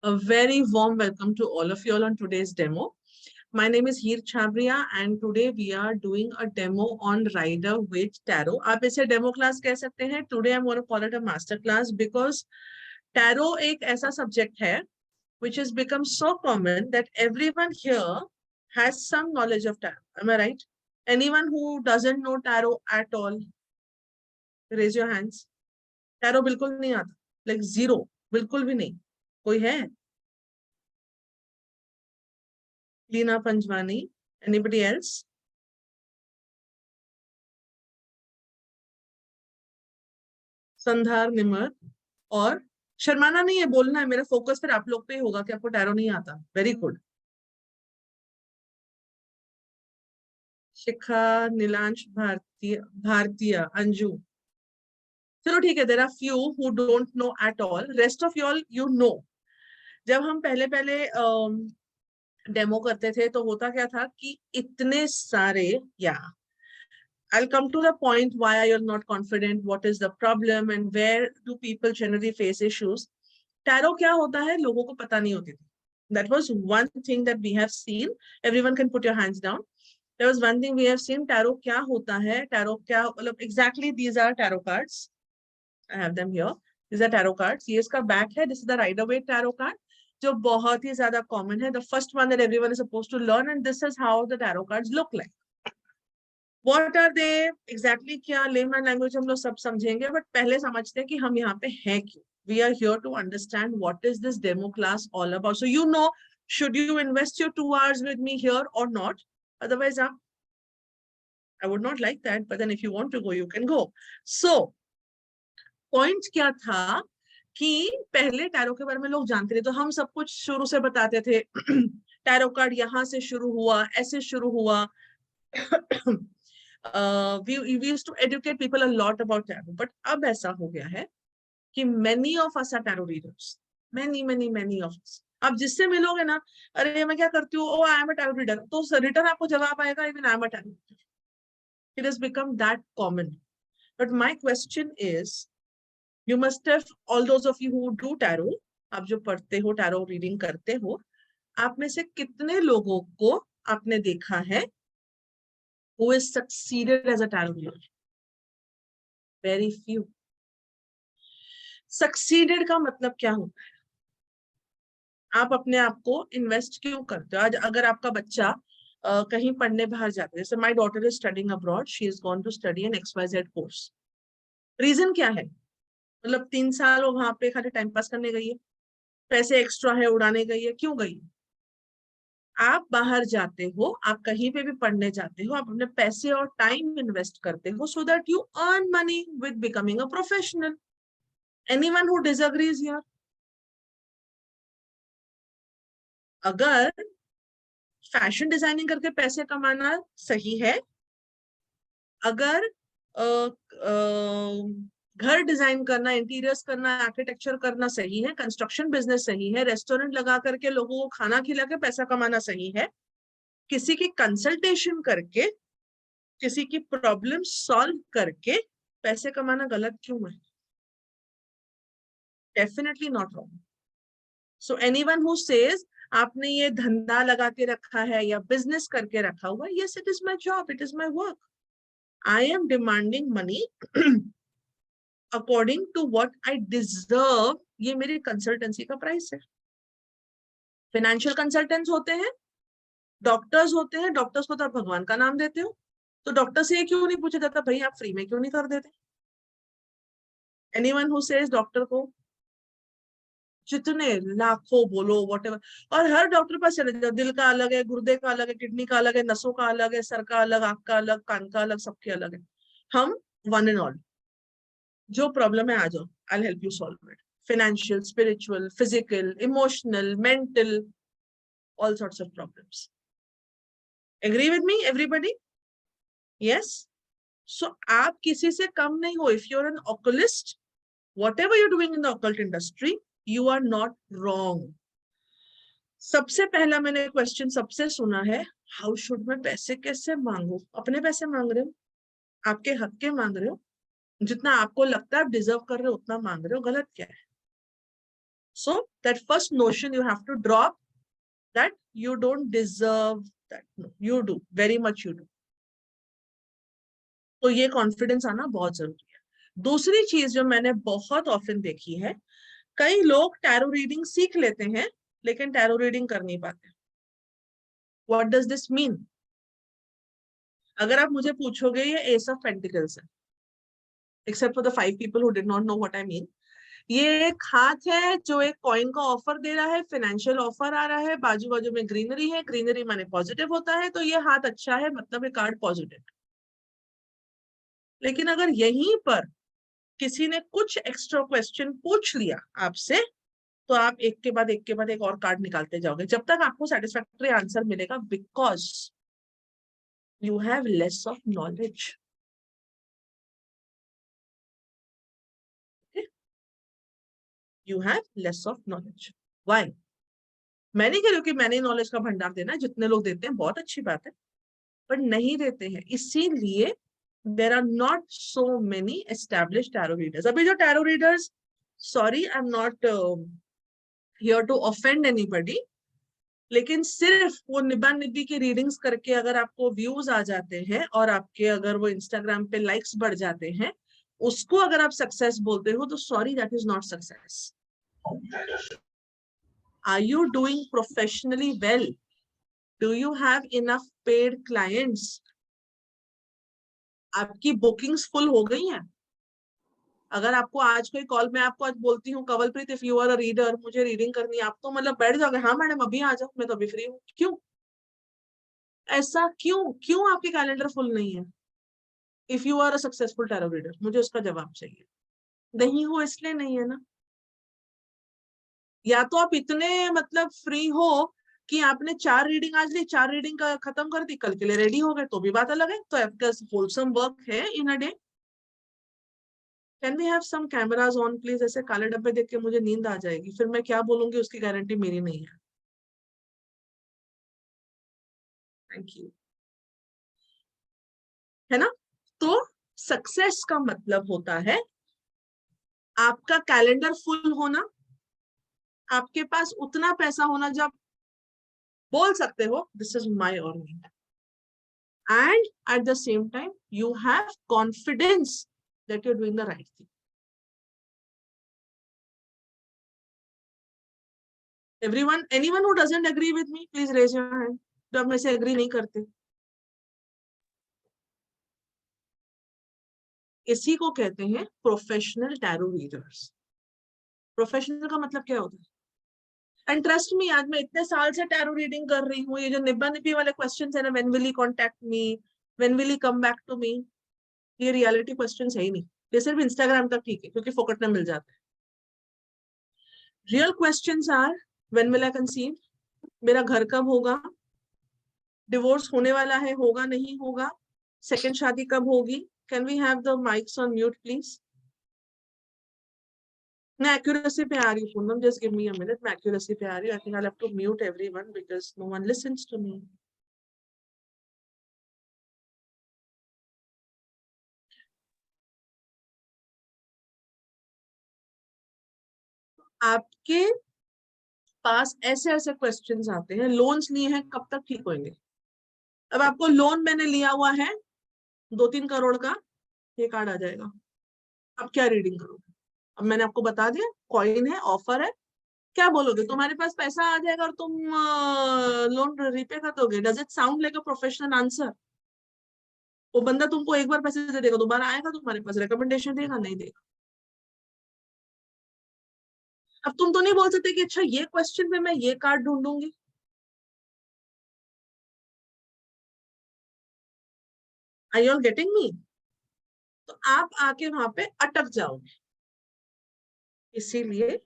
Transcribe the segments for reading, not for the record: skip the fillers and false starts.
A very warm welcome to all of you all on today's demo. My name is Heer Chhabria and today we are doing a demo on Rider-Waite Tarot. आप इसे demo class कह सकते हैं. Today I'm going to call it a master class because tarot एक ऐसा subject है which has become so common that everyone here has some knowledge of tarot. Am I right? Anyone who doesn't know tarot at all? Raise your hands. Tarot बिल्कुल नहीं आता. Like zero. बिल्कुल भी नहीं. कोई है? लीना पंजवानी. Anybody else? संधार निमर. और शर्माना नहीं है, बोलना है. मेरा फोकस फिर आप लोग पे ही होगा कि आपको टैरो नहीं आता. Very good. शिखा, नीलांश, भारतीय, अंजू. चलो ठीक है. There are few who don't know at all. Rest of you all you know. जब हम पहले डेमो करते थे तो होता क्या था कि इतने सारे I'll come to the point why you're not confident, what is the problem and where do people generally face issues. Tarot क्या होता है लोगों को पता नहीं होती थी. That was one thing that we have seen. Everyone can put your hands down. There was one thing we have seen. Tarot क्या होता है, tarot क्या मतलब exactly these are tarot cards. I have them here. These are tarot cards. ये इसका back है. This is the Rider-Waite tarot card जो बहुत ही ज्यादा common है. The first one that everyone is supposed to learn and this is how the tarot cards look like. What are they exactly? क्या layman language हम लोग सब समझेंगे, but पहले समझते हैं कि हम यहाँ पे हैं क्यों. We are here to understand what is this demo class all about. So you know, should you invest your 2 hours with me here or not? Otherwise, I would not like that. But then if you want to go, you can go. So point क्या था कि पहले tarot के बारे में लोग जानते थे तो हम सब कुछ शुरू से बताते थे. टैरो कार्ड यहाँ से शुरू हुआ, ऐसे शुरू हुआ. We used to educate people a lot about tarot, but अब ऐसा हो गया है कि many of us are tarot readers. Many of us. अब जिससे मिलोगे ना, अरे मैं क्या करती हूँ, oh I am a tarot reader, तो रिटर्न आपको जवाब आएगा even I am a tarot reader. It has become that common. But my question is, you must have, all those of you who do tarot, आप जो पढ़ते हो tarot reading करते हो, आप में से कितने लोगों को आपने देखा है who is succeeded as a tarot reader? Very few. Succeeded का मतलब क्या होता है? आप अपने आप को इन्वेस्ट क्यों करते हो? आज अगर आपका बच्चा कहीं पढ़ने बाहर जाता है, जैसे my daughter is studying abroad, she is gone to study an XYZ course. Reason क्या है? मतलब 3 साल वो वहां पे खाली टाइम पास करने गई है, पैसे एक्स्ट्रा है उड़ाने गई है. क्यों गई? आप बाहर जाते हो, आप कहीं पे भी पढ़ने जाते हो, आप अपने पैसे और टाइम इन्वेस्ट करते हो so that you earn money with becoming a professional. Anyone who disagrees here? अगर फैशन डिजाइनिंग करके पैसे कमाना सही है, अगर घर डिजाइन करना, इंटीरियर्स करना, आर्किटेक्चर करना सही है, कंस्ट्रक्शन बिजनेस सही है, रेस्टोरेंट लगा करके लोगों को खाना खिला के पैसा कमाना सही है, किसी की कंसल्टेशन करके, किसी की प्रॉब्लम सॉल्व करके पैसे कमाना गलत क्यों है? Definitely not wrong. So anyone who says आपने ये धंधा लगा के रखा है या बिजनेस करके रखा हुआ, yes it is my job, it is my work. I am demanding money according to what I deserve. ये मेरी कंसल्टेंसी का प्राइस है. फाइनेंशियल कंसल्टेंट्स होते हैं, डॉक्टर्स होते हैं, डॉक्टर्स को तो आप भगवान का नाम देते हो, तो डॉक्टर से ये क्यों नहीं पूछा जाता भाई आप फ्री में क्यों नहीं कर देते? एनीवन हु सेज डॉक्टर को जितने लाखों बोलो whatever, और हर डॉक्टर पास चले जाओ, दिल का अलग है, गुर्दे का अलग है, किडनी का अलग है, नसों का अलग है, सर का अलग, आंख का अलग, कान का अलग, सबके अलग है. हम वन एंड ऑल. जो प्रॉब्लम है आ जाओ, I'll help you solve it. Financial, spiritual, physical, emotional, mental, all sorts of problems. Agree with me, everybody? Yes. So आप किसी से कम नहीं हो. If you're an occultist, whatever you're doing in the occult industry, you are not wrong. सबसे पहला मैंने question सबसे सुना है, हाउ शुड मैं पैसे कैसे मांगू? अपने पैसे मांग रहे हो, आपके हक के मांग रहे हो, जितना आपको लगता है आप डिजर्व कर रहे हो उतना मांग रहे हो. गलत क्या है? So that first notion you have to drop, that you don't deserve that. No, you do, very much you do. तो ये कॉन्फिडेंस आना बहुत जरूरी है। दूसरी चीज जो मैंने बहुत ऑफन देखी है, कई लोग टैरो रीडिंग सीख लेते हैं लेकिन टैरो रीडिंग कर नहीं पाते। What does this mean? अगर आप मुझे पूछोगे ये एस ऑफ पेंटिकल्स है, except for the 5 people who did not know what I mean, ये एक हाथ है जो एक कॉइन का ऑफर दे रहा है, फाइनेंशियल ऑफर आ रहा है, बाजू बाजू में ग्रीनरी है, ग्रीनरी माने पॉजिटिव होता है, तो ये हाथ अच्छा है, मतलब ये कार्ड पॉजिटिव। लेकिन अगर यहीं पर किसी ने कुछ एक्स्ट्रा क्वेश्चन पूछ लिया आपसे, तो आप एक के बाद एक के बाद एक और कार्ड निकालते जाओगे जब तक आपको सेटिस्फैक्टरी आंसर मिलेगा, because you have less of knowledge. You have less of knowledge. Why? मैं नहीं कह रही हूँ कि मैंने नॉलेज का भंडार देना है, जितने लोग देते हैं बहुत अच्छी बात है, पर नहीं देते हैं, इसीलिए there are not so many established tarot readers. अभी जो tarot readers, sorry I am not here to offend anybody, लेकिन सिर्फ वो निब्बा निब्बी की रीडिंग्स करके अगर आपको व्यूज आ जाते हैं और आपके अगर वो इंस्टाग्राम पे लाइक्स बढ़ जाते हैं, उसको अगर आप सक्सेस बोलते हो, तो sorry, that is not success. Are you doing professionally well? Do you have enough paid clients? आपकी बुकिंग्स फुल हो गई हैं? अगर आपको आज कोई कॉल, मैं आपको आज बोलती हूँ Kawalpreet, if you are a reader, मुझे रीडिंग करनी है, आप तो मतलब बैठ जाओगे, हाँ मैडम अभी आ जाओ, मैं तो अभी फ्री हूँ। क्यों ऐसा? क्यों क्यों आपकी कैलेंडर फुल नहीं है? If you are a successful tarot reader, मुझे उसका जवाब चाहिए। नहीं हो इसलिए नहीं है ना, या तो आप इतने मतलब फ्री हो कि आपने 4 रीडिंग आज ली, 4 रीडिंग का खत्म कर दी, कल के लिए रेडी हो गए, तो भी बात अलग है, तो आपका होलसम वर्क है in a day. Can we have some cameras on please? ऐसे काले डब्बे देख के मुझे नींद आ जाएगी, फिर मैं क्या बोलूंगी उसकी गारंटी मेरी नहीं है। Thank you. है ना? तो सक्सेस का मतलब होता है आपका कैलेंडर फुल होना, आपके पास उतना पैसा होना जब बोल सकते हो this is my earning, and at the same time you have confidence that you're doing the right thing. Anyone who doesn't agree with me, please raise your hand. जो आप मेरे से agree नहीं करते, इसी को कहते हैं प्रोफेशनल टैरो रीडर्स। प्रोफेशनल का मतलब क्या होता है? एंड ट्रस्ट मी, आज मैं इतने साल से टैरो रीडिंग कर रही हूँ, ये जो निब्बा निब्बी वाले क्वेश्चंस है ना, when will he contact me, when will he come back to me, ये रियलिटी क्वेश्चंस है ही नहीं। ये सिर्फ इंस्टाग्राम तक ठीक है क्योंकि फोकट में मिल जाता है। Real questions are when will I conceive, मेरा घर कब होगा, डिवोर्स होने वाला है, होगा नहीं होगा, सेकंड शादी कब होगी। Can we have the mics on mute please? मैं एक्यूरेसी पे आ रही हूँ Poonam, just give me a minute, मैं एक्यूरेसी पे आ रही हूँ। I think I have to mute everyone because no one listens to me. आपके पास ऐसे ऐसे क्वेश्चंस आते हैं, लोन्स लिए हैं कब तक ठीक होंगे? अब आपको लोन मैंने लिया हुआ है 2-3 करोड़ का, ये कार्ड आ जाएगा, अब क्या रीडिंग करोगे? अब मैंने आपको बता दिया, कॉइन है, ऑफर है, क्या बोलोगे? तुम्हारे पास पैसा आ जाएगा और तुम लोन रीपे कर दोगे? Does it sound like a professional answer? वो बंदा तुमको एक बार पैसे दे देगा, दोबारा आएगा तुम्हारे पास, रिकमेंडेशन देगा? नहीं देगा। अब तुम तो नहीं बोल सकते कि अच्छा ये क्वेश्चन पे मैं ये कार्ड ढूंढूंगी। Are you all getting me? तो आप आके वहां पे अटक जाओगे। इसीलिए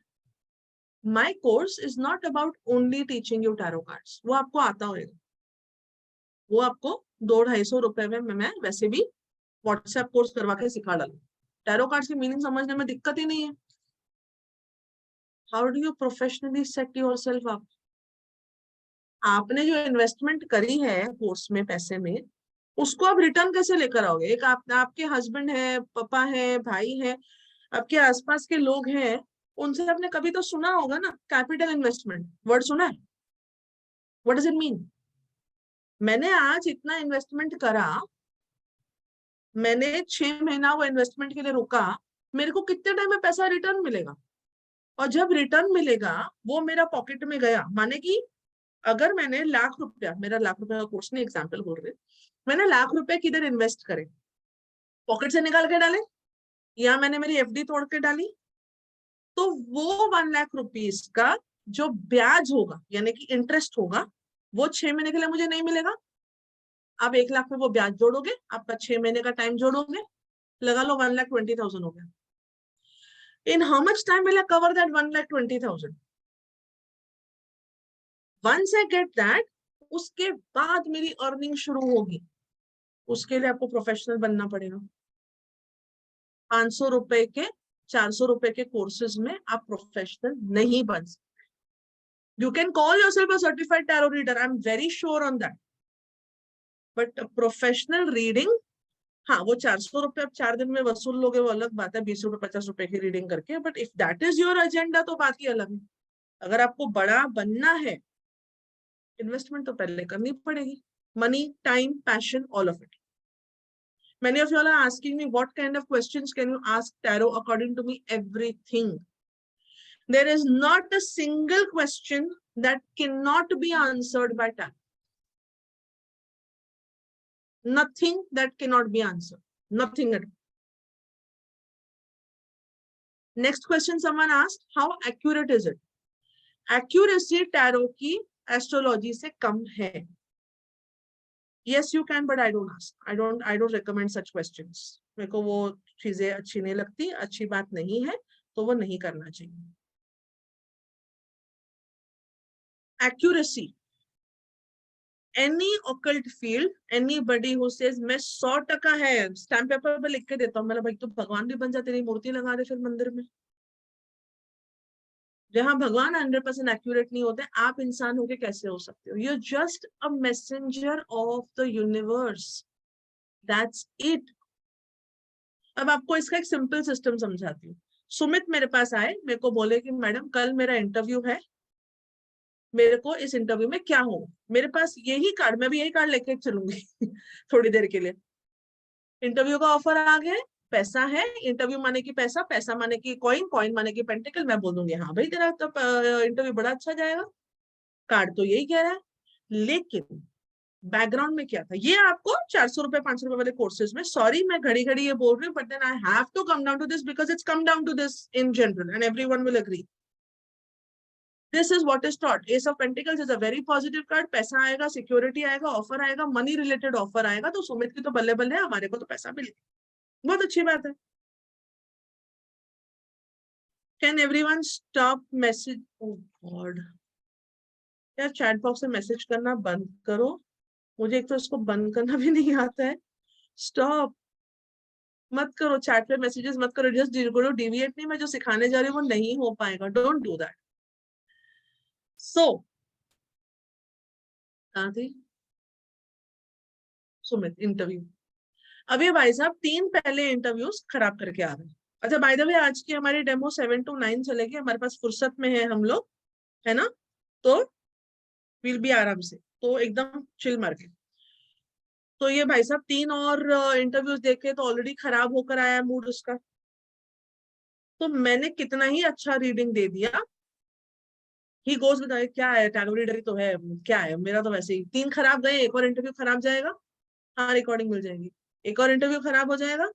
my course is not about only teaching you tarot cards. वो आपको आता होगा, वो आपको 200-250 रुपए में मैं वैसे भी व्हाट्सएप कोर्स करवा के सिखा डालू। टैरो कार्ड्स की मीनिंग समझने में दिक्कत ही नहीं है। How do you professionally set yourself up? आपने जो इन्वेस्टमेंट करी है कोर्स में, पैसे में, उसको आप रिटर्न कैसे लेकर आओगे? एक आपके हस्बैंड है, पापा है, भाई है, आपके आसपास के लोग हैं, उनसे आपने कभी तो सुना होगा ना, कैपिटल इन्वेस्टमेंट वर्ड सुना है? What does it mean? मैंने आज इतना इन्वेस्टमेंट करा, मैंने 6 महीना वो इन्वेस्टमेंट के लिए रुका, मेरे को कितने टाइम में पैसा रिटर्न मिलेगा? और जब रिटर्न मिलेगा वो मेरा पॉकेट में गया, माने कि अगर मैंने ₹1,00,000, मेरा ₹1,00,000 का कोर्स नहीं, एग्जाम्पल बोल रहे, मैंने ₹1,00,000 किधर इन्वेस्ट करे, पॉकेट से निकाल के डाले या मैंने मेरी एफडी तोड़ के डाली, तो वो ₹1,00,000 का जो ब्याज होगा यानी कि इंटरेस्ट होगा, वो 6 महीने के लिए मुझे नहीं मिलेगा। आप 1,00,000 में वो ब्याज जोड़ोगे, आपका 6 महीने का टाइम जोड़ोगे, लगा लो 1,20,000 हो गया। In how much time will I cover that 1,20,000? Once I get that, उसके बाद मेरी अर्निंग शुरू होगी। उसके लिए आपको प्रोफेशनल बनना पड़ेगा। 500 रुपए के 400 रुपए के कोर्सेज में आप प्रोफेशनल नहीं बन सकते। You can call yourself a certified tarot reader. I'm very sure on that. But professional reading, हाँ, वो 400 रुपए आप 4 दिन में वसूल लोगे, वो अलग बात है, 20 रुपए 50 रुपए की रीडिंग करके। But if that is your agenda तो बात ही अलग है। अगर आपको बड़ा बनना है, इन्वेस्टमेंट तो पहले करनी पड़ेगी। Money, time, passion, all of it. Many of you all are asking me what kind of questions can you ask tarot? According to me, everything. There is not a single question that cannot be answered by tarot. Nothing that cannot be answered. Nothing at all. Next question someone asked, how accurate is it? Accuracy tarot की astrology से कम है. Yes, you can, but I don't ask. I don't recommend such questions. मेरे को वो चीजें अच्छी नहीं लगती, अच्छी बात नहीं है, तो वो नहीं करना चाहिए. Accuracy. Any occult field, anybody who says मैं 100% है, स्टैम्प पेपर पे लिख के देता हूँ, मतलब भाई तू भगवान भी बन जा, तेरी मूर्ति लगा दे फिर मंदिर में. जहां भगवान 100% एक्यूरेट नहीं होते, आप इंसान होके कैसे हो सकते हो? You are just a messenger of the universe, that's it. अब आपको इसका एक सिंपल सिस्टम समझाती हूँ. सुमित मेरे पास आए, मेरे को बोले कि मैडम कल मेरा इंटरव्यू है, मेरे को इस इंटरव्यू में क्या हो. मेरे पास यही कार्ड, मैं भी यही कार्ड लेके चलूंगी थोड़ी देर के लिए. इंटरव्यू का ऑफर आ गया, पैसा है, इंटरव्यू माने की पैसा, पैसा माने की कॉइन, कॉइन माने की पेंटिकल. मैं बोल दूंगी हाँ भाई तेरा तो इंटरव्यू बड़ा अच्छा जाएगा, कार्ड तो यही कह रहा है. लेकिन बैकग्राउंड में क्या था, ये आपको 400 रुपए 500 रुपए वाले कोर्सेज में, सॉरी मैं घड़ी घड़ी ये बोल रही हूँ, but then I have to come down to this because it's come down to this in general and everyone will agree. This is what is taught. Ace of Pentacles is a very positive card. पैसा आएगा, security आएगा, offer आएगा, money related offer आएगा, तो सुमित की तो बल्ले बल्ले है, हमारे को तो पैसा मिले, बहुत अच्छी बात है. Can everyone stop message? Oh God. यार चैट बॉक्स में मैसेज करना बंद करो, मुझे एक तो इसको बंद करना भी नहीं आता है. स्टॉप, मत करो चैट पे मैसेजेस, मत करो. जस्ट डिविएट नहीं, मैं जो सिखाने जा रही हूँ वो नहीं हो पाएगा. Don't do that. सो कहाँ थी? सुमित इंटरव्यू. अब ये भाई साहब 3 पहले इंटरव्यूज खराब करके आ रहे हैं. अच्छा बाय द वे, आज की हमारी डेमो 7 to 9 चलेगी, हमारे पास फुर्सत में है हम लोग, है ना, तो विल बी आराम से, तो एकदम चिल मार के. तो ये भाई साहब 3 और इंटरव्यूज देखे तो ऑलरेडी खराब होकर आया मूड उसका. तो मैंने कितना ही अच्छा रीडिंग दे दिया, ही गोज विद क्या है, टैरो रीडर ही तो है, क्या है, मेरा तो वैसे ही 3 खराब गए, एक और इंटरव्यू खराब जाएगा, हाँ रिकॉर्डिंग मिल जाएगी. एक और इंटरव्यू खराब हो जाएगा,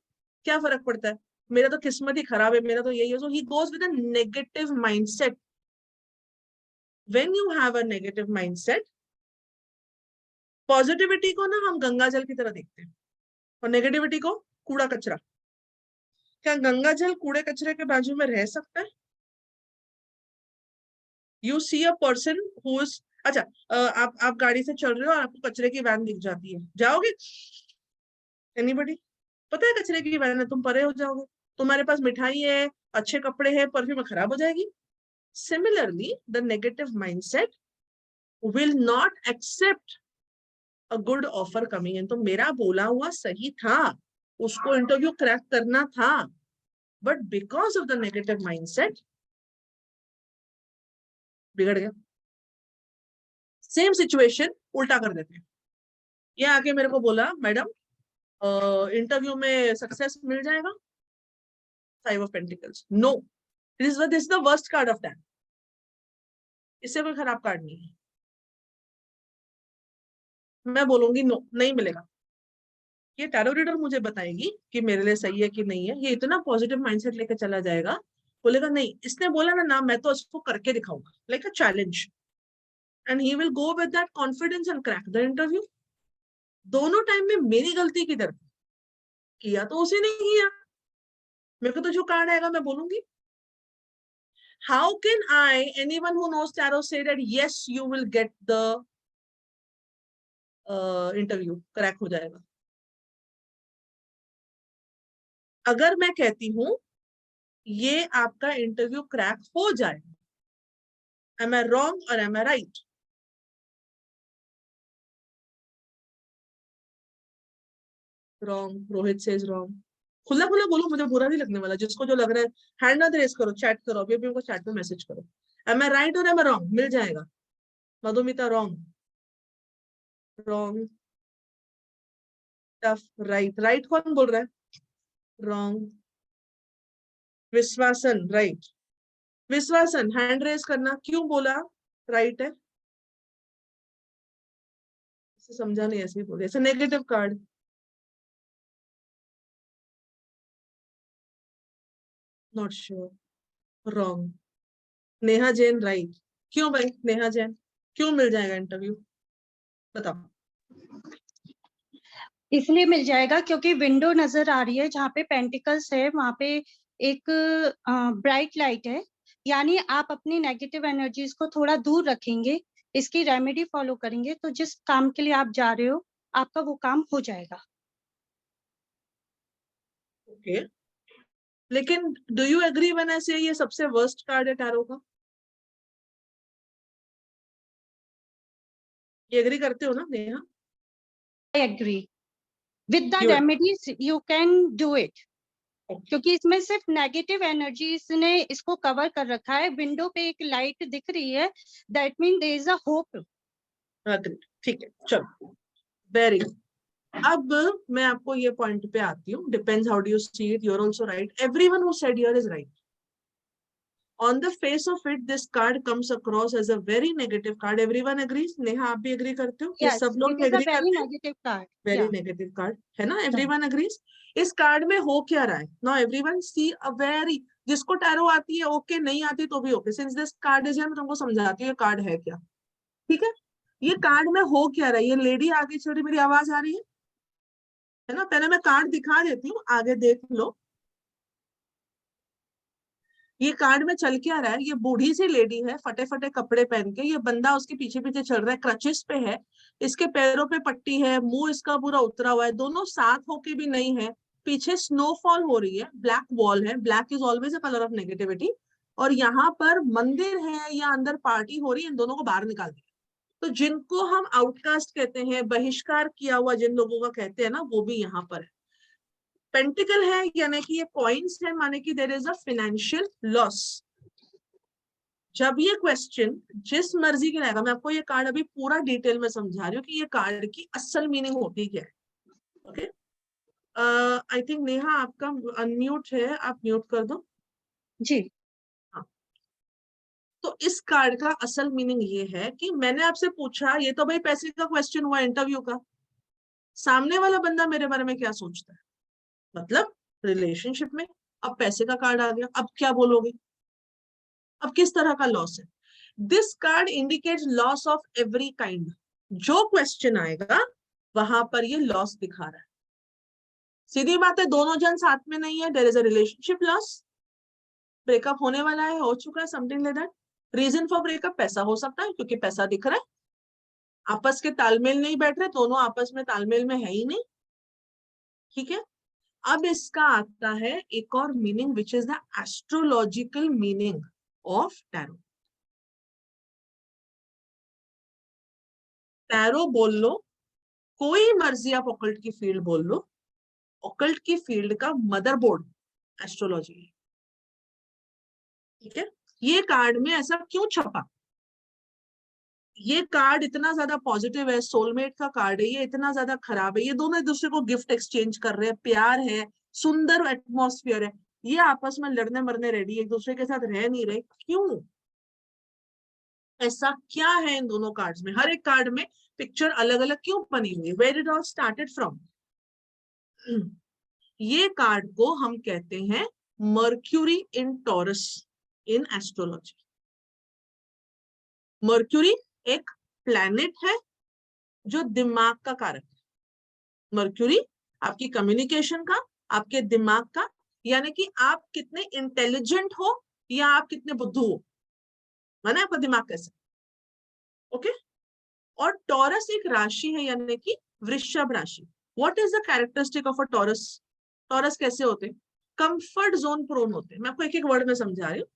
क्या फर्क पड़ता है, मेरा तो किस्मत ही खराब है, मेरा तो यही है. So he goes with a negative mindset. When you have a negative mindset, positivity को ना हम गंगा जल की तरह देखते हैं और नेगेटिविटी को कूड़ा कचरा. क्या गंगा जल कूड़े कचरे के बाजू में रह सकता है? You see a person who is, अच्छा आप गाड़ी से चल रहे हो और आपको कचरे की वैन दिख जाती है, जाओगे? एनीबडी? पता है कचरे की वैन है, तुम परे हो जाओगे. तुम्हारे पास मिठाई है, अच्छे कपड़े हैं, परफ्यूम खराब हो जाएगी. Similarly the negative mindset will not accept a good offer coming in. तो मेरा बोला हुआ सही था, उसको इंटरव्यू क्रैक करना था, but because of the negative mindset बिगड़ गया। सेम सिचुएशन उल्टा कर देते हैं। ये आके मेरे को बोला मैडम इंटरव्यू में सक्सेस मिल जाएगा, 5 of pentacles, no, this is the worst card of tarot. इससे कोई खराब कार्ड नहीं है। मैं बोलूंगी नो, नहीं मिलेगा। ये टैरो रीडर मुझे बताएगी कि मेरे लिए सही है कि नहीं है। ये इतना पॉजिटिव माइंडसेट लेके चला जाएगा, बोलेगा नहीं इसने बोला ना मैं तो इसको करके दिखाऊंगा, like a challenge, and he will go with that confidence and crack the interview. दोनों टाइम में मेरी गलती किधर, किया तो उसी ने किया, मेरे को तो जो कार्ड आएगा मैं बोलूंगी। How can anyone who knows tarot say that yes you will get the interview, crack हो जाएगा? अगर मैं कहती हूं ये आपका इंटरव्यू क्रैक हो जाएगा, am I wrong or am I right? Wrong. Rohit says wrong. खुला खुला बोलो, मुझे बुरा नहीं लगने वाला। जिसको जो लग रहा है हैंड ना रेस करो, चैट करो, अभी अभी उनको चैट में मैसेज करो। am I right or am I wrong? मिल जाएगा। Madhumita wrong, wrong, tough, right, right कौन बोल रहा है? wrong, विश्वासन राइट, विश्वासन हैंड रेस करना, क्यों बोला राइट है? इसे समझा नहीं, ऐसे ही बोले, ऐसे negative card. Not sure, wrong, Neha Jain right. क्यों भाई नेहा जैन, क्यों मिल जाएगा इंटरव्यू, बताओ? इसलिए मिल जाएगा क्योंकि विंडो नजर आ रही है जहाँ पे पेंटिकल्स है, वहां पे एक ब्राइट लाइट है, यानी आप अपनी नेगेटिव एनर्जीज को थोड़ा दूर रखेंगे, इसकी रेमेडी फॉलो करेंगे, तो जिस काम के लिए आप जा रहे हो आपका वो काम हो जाएगा। ओके, लेकिन do you agree when I say ये सबसे वर्स्ट कार्ड है टैरो का? ये एग्री करते हो ना Neha? I agree with the You agree. Remedies you can do it, क्योंकि इसमें सिर्फ नेगेटिव एनर्जीज ने इसको कवर कर रखा है। विंडो पे एक लाइट दिख रही है, that mean there is a hope. Agree. ठीक है, चलो, वेरी गुड। अब मैं आपको ये पॉइंट पे आती हूँ, depends how do you see it, you are also right, everyone who said here is right. On the face of it, this card comes across as a very negative card. Everyone agrees? Neha आप भी agree करते हो? ये Yes, सब it लोग is a agree very करते हैं? negative card. Very Yeah. Negative card है ना, एवरीवन एग्रीज। इस कार्ड में हो क्या रहा है? Now everyone see a very, जिसको टैरो आती है ओके, नहीं आती तो भी okay, since this card is, मैं तुमको समझाती हूँ ये कार्ड है क्या। ठीक है, ये कार्ड में हो क्या रहा है? ये लेडी आगे चल रही, मेरी आवाज आ रही है ना? पहले मैं कार्ड दिखा देती हूँ, आगे देख लो। ये कार्ड में चल क्या रहा है? ये बूढ़ी सी लेडी है, फटे फटे कपड़े पहन के, ये बंदा उसके पीछे पीछे चल रहा है, क्रचेस पे है, इसके पैरों पे पट्टी है, मुंह इसका पूरा उतरा हुआ है, दोनों साथ होके भी नहीं है, पीछे स्नोफॉल हो रही है, ब्लैक वॉल है, black is always a colour of negativity, और यहाँ पर मंदिर है या अंदर पार्टी हो रही है, इन दोनों को बाहर निकाल दिया। तो जिनको हम आउटकास्ट कहते हैं, बहिष्कार किया हुआ जिन लोगों का कहते हैं ना, वो भी यहाँ पर है। पेंटिकल है यानी कि ये कॉइन्स है, माने कि there is a financial loss. जब ये क्वेश्चन जिस मर्जी के रहेगा, मैं आपको ये कार्ड अभी पूरा डिटेल में समझा रही हूँ कि ये कार्ड की असल मीनिंग होती क्या है। ओके, आई थिंक नेहा आपका अनम्यूट है, आप म्यूट कर दो जी। हाँ। तो इस कार्ड का असल मीनिंग ये है कि मैंने आपसे पूछा, ये तो भाई पैसे का क्वेश्चन हुआ इंटरव्यू का, सामने वाला बंदा मेरे बारे में क्या सोचता है, मतलब रिलेशनशिप में। अब पैसे का कार्ड आ गया, अब क्या बोलोगे? अब किस तरह का लॉस है? This card indicates loss of every kind. जो क्वेश्चन आएगा वहां पर ये लॉस दिखा रहा है। सीधी बात है, दोनों जन साथ में नहीं है, there is a relationship loss, breakup होने वाला है, हो चुका है, something like that. Reason for breakup पैसा हो सकता है, क्योंकि पैसा दिख रहा है, आपस के तालमेल नहीं बैठ रहे, दोनों आपस में तालमेल में है ही नहीं। ठीक है, अब इसका आता है एक और meaning, which is the astrological meaning of tarot. Tarot बोल लो, कोई मर्जी आप ऑकल्ट की फील्ड बोल लो, ऑकल्ट की फील्ड का मदरबोर्ड एस्ट्रोलॉजी है। ठीक है, ये कार्ड में ऐसा क्यों छपा? ये कार्ड इतना ज्यादा पॉजिटिव है, सोलमेट का कार्ड है, ये इतना ज्यादा खराब है, ये दोनों एक दूसरे को गिफ्ट एक्सचेंज कर रहे हैं, प्यार है, सुंदर एटमॉस्फेयर है, ये आपस में लड़ने मरने रेडी, एक दूसरे के साथ रह नहीं रहे, क्यों? ऐसा क्या है इन दोनों कार्ड्स में? हर एक कार्ड में पिक्चर अलग अलग क्यों बनी हुई है? Where it all started from? ये कार्ड को हम कहते हैं Mercury in Taurus in astrology. Mercury एक प्लैनेट है जो दिमाग का कारक है। मर्क्यूरी आपकी कम्युनिकेशन का, आपके दिमाग का, यानी कि आप कितने इंटेलिजेंट हो या आप कितने बुद्धू हो, माना आपका दिमाग कैसे, ओके। और टॉरस एक राशि है, यानी कि वृषभ राशि। What is the characteristic of a Taurus? Taurus कैसे होते हैं? कंफर्ट जोन प्रोन होते हैं। मैं आपको एक एक वर्ड में समझा रही हूँ।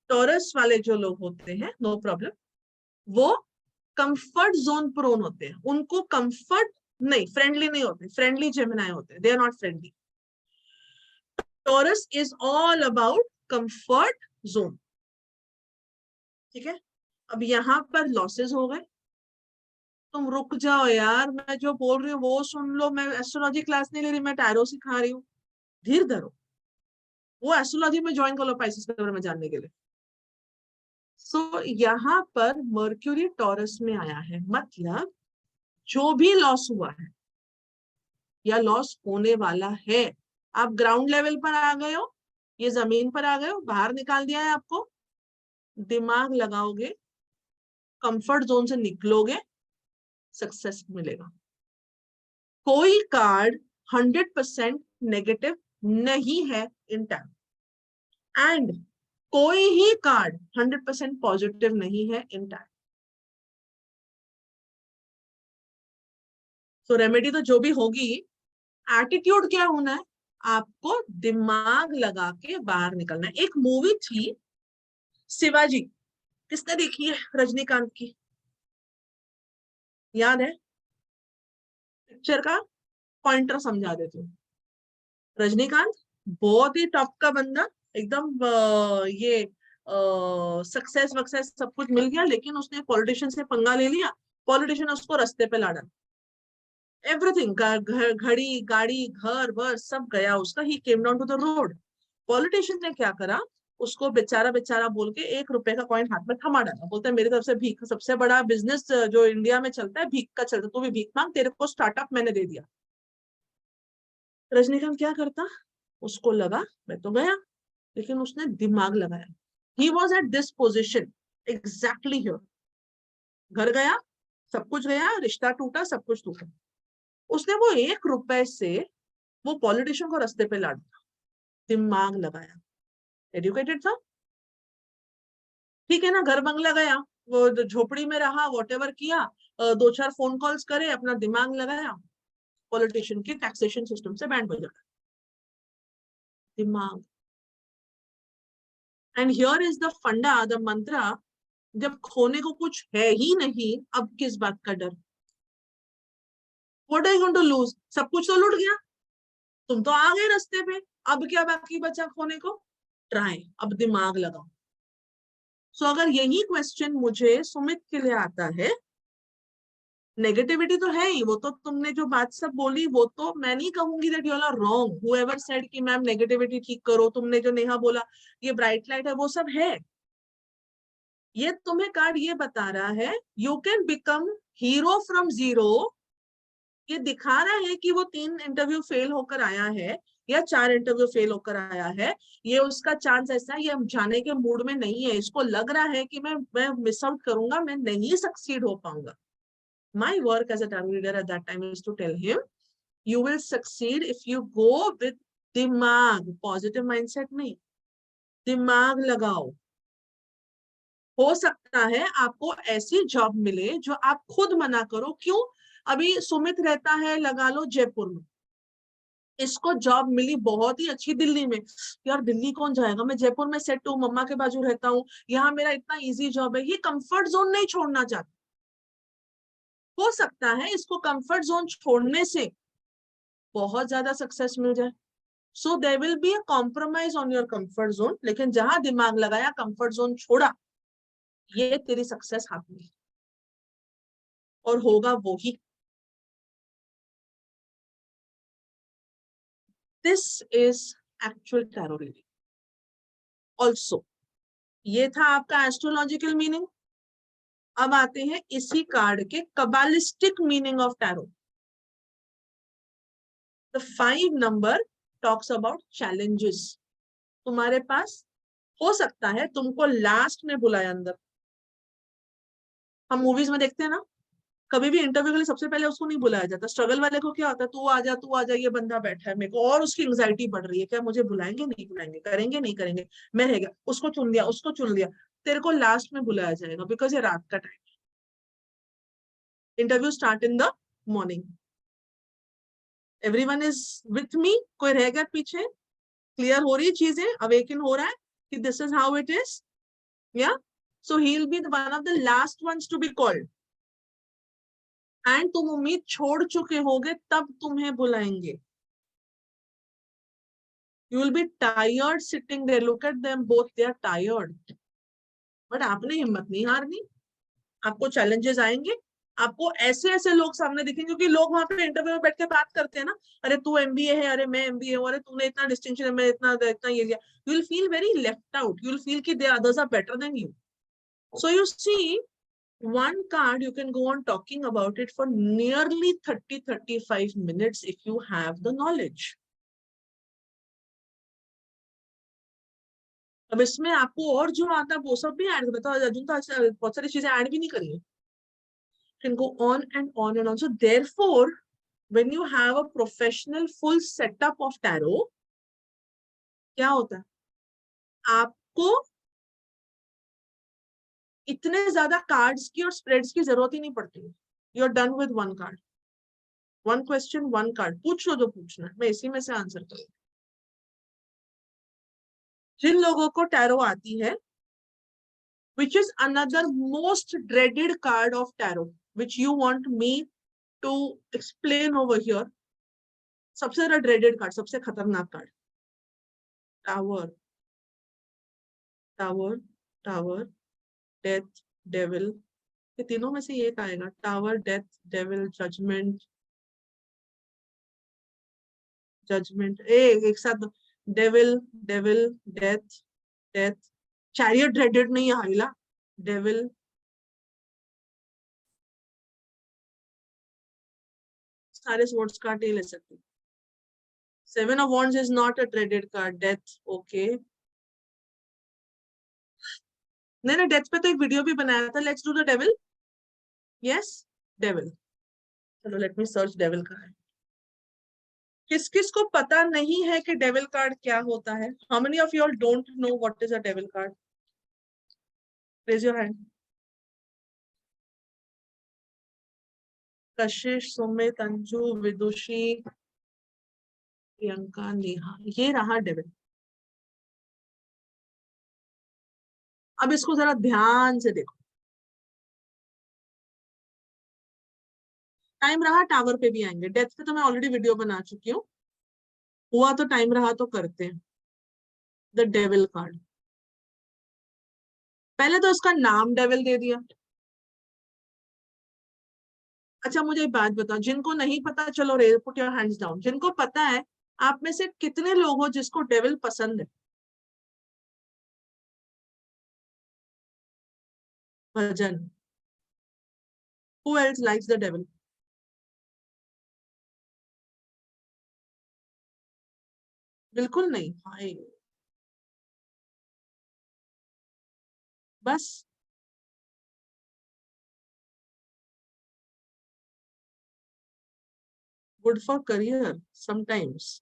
टॉरस वाले जो लोग होते हैं, नो प्रॉब्लम, वो कंफर्ट जोन प्रोन होते हैं। उनको कंफर्ट नहीं, फ्रेंडली नहीं होते, फ्रेंडली जेमिनाई होते हैं, they are not friendly. Taurus is all about comfort zone, ठीक है। अब यहां पर लॉसेस हो गए, तुम रुक जाओ यार, मैं जो बोल रही हूँ वो सुन लो, मैं एस्ट्रोलॉजी क्लास नहीं ले रही, मैं टैरो सिखा रही हूँ, धीर धरो, वो एस्ट्रोलॉजी में ज्वाइन कर लो पाइसेस के बारे में जानने के लिए। सो यहाँ पर मर्क्यूरी टॉरस में आया है, मतलब जो भी लॉस हुआ है या लॉस होने वाला है, आप ग्राउंड लेवल पर आ गए हो, ये जमीन पर आ गए हो, बाहर निकाल दिया है आपको, दिमाग लगाओगे, कंफर्ट जोन से निकलोगे, सक्सेस मिलेगा। कोई कार्ड 100% नेगेटिव नहीं है इन टाइम, एंड कोई ही कार्ड 100% पॉजिटिव नहीं है इन टाइम। तो रेमेडी तो जो भी होगी, एटीट्यूड क्या होना है? आपको दिमाग लगा के बाहर निकलना है। एक मूवी थी शिवाजी, किसने देखी है? रजनीकांत की, याद है? पिक्चर का पॉइंटर समझा देती हूँ। रजनीकांत बहुत ही टॉप का बंदा, एकदम ये सक्सेस वक्सेस सब कुछ मिल गया, लेकिन उसने पॉलिटिशियन से पंगा ले लिया, पॉलिटिशियन उसको रास्ते पे ला डाला, एवरीथिंग, घड़ी गाड़ी घर वर सब गया उसका, he came down to the road. Politician ने क्या करा, उसको बेचारा बेचारा बोल के 1 रुपए का कॉइन हाथ में थमा डाला, बोलते हैं मेरी तरफ से भीख, सबसे बड़ा बिजनेस जो इंडिया में चलता है भीख का चलता, तू भी भीख मांग, तेरे को स्टार्टअप मैंने दे दिया। रजनीकांत क्या करता, उसको लगा मैं तो गया, लेकिन उसने दिमाग लगाया। He was at this position exactly here, घर गया, सब कुछ गया, रिश्ता टूटा, सब कुछ टूटा, उसने वो 1 रुपए से वो पॉलिटिशियन को रास्ते पे ला दिया, दिमाग लगाया, एजुकेटेड था, ठीक है ना, घर बंगला गया, वो झोपड़ी में रहा, वॉटेवर किया, 2-4 फोन कॉल्स करे, अपना दिमाग लगाया, पॉलिटिशियन के टैक्सेशन सिस्टम से बैंड बजा दिमाग। एंड हियर इज द फंडा, द मंत्रा, जब खोने को कुछ है ही नहीं, अब किस बात का डर? What are you going to lose? सब कुछ तो लूट गया, तुम तो आ गए रास्ते पे, अब क्या बाकी बचा खोने को? ट्राई, अब दिमाग लगाओ। सो अगर यही क्वेश्चन मुझे सुमित के लिए आता है, नेगेटिविटी तो है ही, वो तो तुमने जो बात सब बोली, वो तो मैं नहीं कहूंगी that you are wrong, whoever said कि मैम नेगेटिविटी ठीक करो, तुमने जो नेहा बोला ये ब्राइट लाइट है, वो सब है। ये तुम्हें कार्ड ये बता रहा है you can become hero from zero. ये दिखा रहा है कि वो 3 इंटरव्यू फेल होकर आया है या 4 इंटरव्यू फेल होकर आया है, ये उसका चांस ऐसा है, ये जाने के मूड में नहीं है, इसको लग रहा है कि मैं मिस आउट करूंगा, मैं नहीं सक्सीड हो पाऊंगा। My work as a tarot reader at that time is to tell him, you will succeed if you go with दिमाग, पॉजिटिव माइंडसेट नहीं, दिमाग लगाओ। हो सकता है आपको ऐसी जॉब मिले जो आप खुद मना करो, क्यों? अभी सुमित रहता है लगा लो जयपुर में, इसको जॉब मिली बहुत ही अच्छी दिल्ली में, यार दिल्ली कौन जाएगा, मैं जयपुर में सेट हूँ, मम्मा के बाजू रहता हूँ, यहाँ मेरा इतना इजी जॉब है, ये कंफर्ट जोन नहीं छोड़ना चाहता। हो सकता है इसको कंफर्ट जोन छोड़ने से बहुत ज्यादा सक्सेस मिल जाए। So there will be a compromise on your comfort zone, लेकिन जहां दिमाग लगाया, कंफर्ट जोन छोड़ा, ये तेरी सक्सेस हाथ में। और होगा वो ही। This is actual tarot reading also. ये था आपका एस्ट्रोलॉजिकल मीनिंग। अब आते हैं इसी कार्ड के kabbalistic meaning of tarot. The 5 number talks about challenges. तुम्हारे पास हो सकता है तुमको लास्ट में बुलाए अंदर। हम मूवीज में देखते हैं ना, कभी भी इंटरव्यू के लिए सबसे पहले उसको नहीं बुलाया जाता। स्ट्रगल वाले को क्या होता है, तू आ जा, ये बंदा बैठा है मेरे को, और उसकी एंग्जाइटी बढ़ रही है, क्या मुझे बुलाएंगे नहीं बुलाएंगे, करेंगे नहीं करेंगे, मैं रह गया, उसको चुन लिया, उसको चुन लिया। तेरे को लास्ट में बुलाया जाएगा बिकॉज ये रात का time. Interview start in the morning. Everyone is with me, कोई रह गया पीछे? क्लियर हो रही है चीजें, अवेकन हो रहा है कि this is how it is. या so he will be one of the last ones to be called. And तुम उम्मीद छोड़ चुके होगे तब तुम्हें बुलाएंगे। You will be tired sitting there. Look at them both, they are tired. But आपने हिम्मत नहीं हारनी। आपको चैलेंजेस आएंगे, आपको ऐसे ऐसे लोग सामने दिखेंगे, क्योंकि लोग वहां पे इंटरव्यू में बैठ के बात करते हैं ना, अरे तू एमबीए है, अरे मैं एमबीए हूँ, अरे तूने इतना डिस्टिंक्शन है, मैं इतना इतना ये लिया। You will feel very left out, you will feel कि the others are better than you. So you see, one card you can go on talking about it for nearly 30-35 minutes if you have the knowledge. अब इसमें आपको और जो आता है वो सब भी ऐड, बताओ अर्जुन तो बहुत सारी चीजें ऐड भी नहीं करी है। Can go on and on and on. So therefore, when you have a professional full setup of tarot, क्या होता है, आपको इतने ज्यादा कार्ड्स की और स्प्रेड्स की जरूरत ही नहीं पड़ती है। You are done with one card, one question, one card, पूछ लो जो पूछना है, मैं इसी में से आंसर करूँ। जिन लोगों को टैरो आती है, which is another most dreaded card of tarot, which you want me to explain over here. सबसे ज्यादा dreaded कार्ड, सबसे खतरनाक card, tower, tower, tower, death, devil. ये तीनों में से एक आएगा, tower, death, devil, judgement, judgement, एक साथ, devil, devil, death, death, chariot dreaded नहीं है हाइला, डेविल, सारे स्वर्ड्स कार्ड ही ले सकते। Seven of wands is not a dreaded card, death okay. मैंने डेथ पे तो एक वीडियो भी बनाया था, let's do the devil. Yes, devil. चलो लेट मी सर्च डेविल का है। किस किस को पता नहीं है कि डेविल कार्ड क्या होता है? How many of you all don't know what is a devil card? Raise your hand. Kashish, Sumit, Anju, विदुषी, प्रियंका, नेहा, ये रहा डेविल। अब इसको जरा ध्यान से देखो। टाइम रहा टावर पे भी आएंगे, डेथ पे तो मैं ऑलरेडी वीडियो बना चुकी हूँ, हुआ तो टाइम रहा तो करते हैं। द डेविल कार्ड, पहले तो इसका नाम डेविल दे दिया। अच्छा मुझे एक बात बताओ, जिनको नहीं पता, चलो रे पुट योर हैंड्स डाउन, जिनको पता है, आप में से कितने लोग हो जिसको डेविल पसंद है? भजन। Who else likes the devil? बिल्कुल नहीं, हाय बस। Good for career sometimes,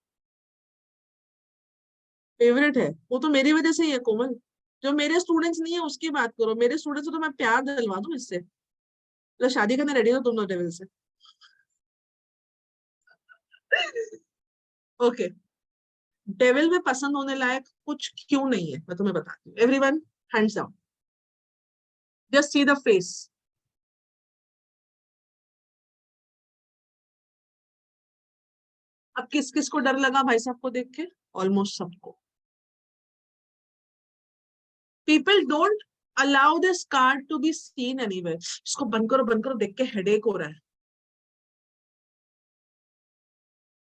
favourite है, वो तो मेरी वजह से ही है कोमल। जो मेरे स्टूडेंट्स नहीं है उसकी बात करो, मेरे स्टूडेंट्स को तो मैं प्यार दिलवा दूं इससे, तो शादी करने रेडी हो तुम लोग डेविल से। ओके, डेविल में पसंद होने लायक कुछ क्यों नहीं है, मैं तुम्हें बताती हूँ। Everyone hands down, just see the face. अब किस किस को डर लगा भाई साहब को देख के? ऑलमोस्ट सबको। People don't allow this card to be seen anywhere. इसको बंद करो देख के हेडेक हो रहा है.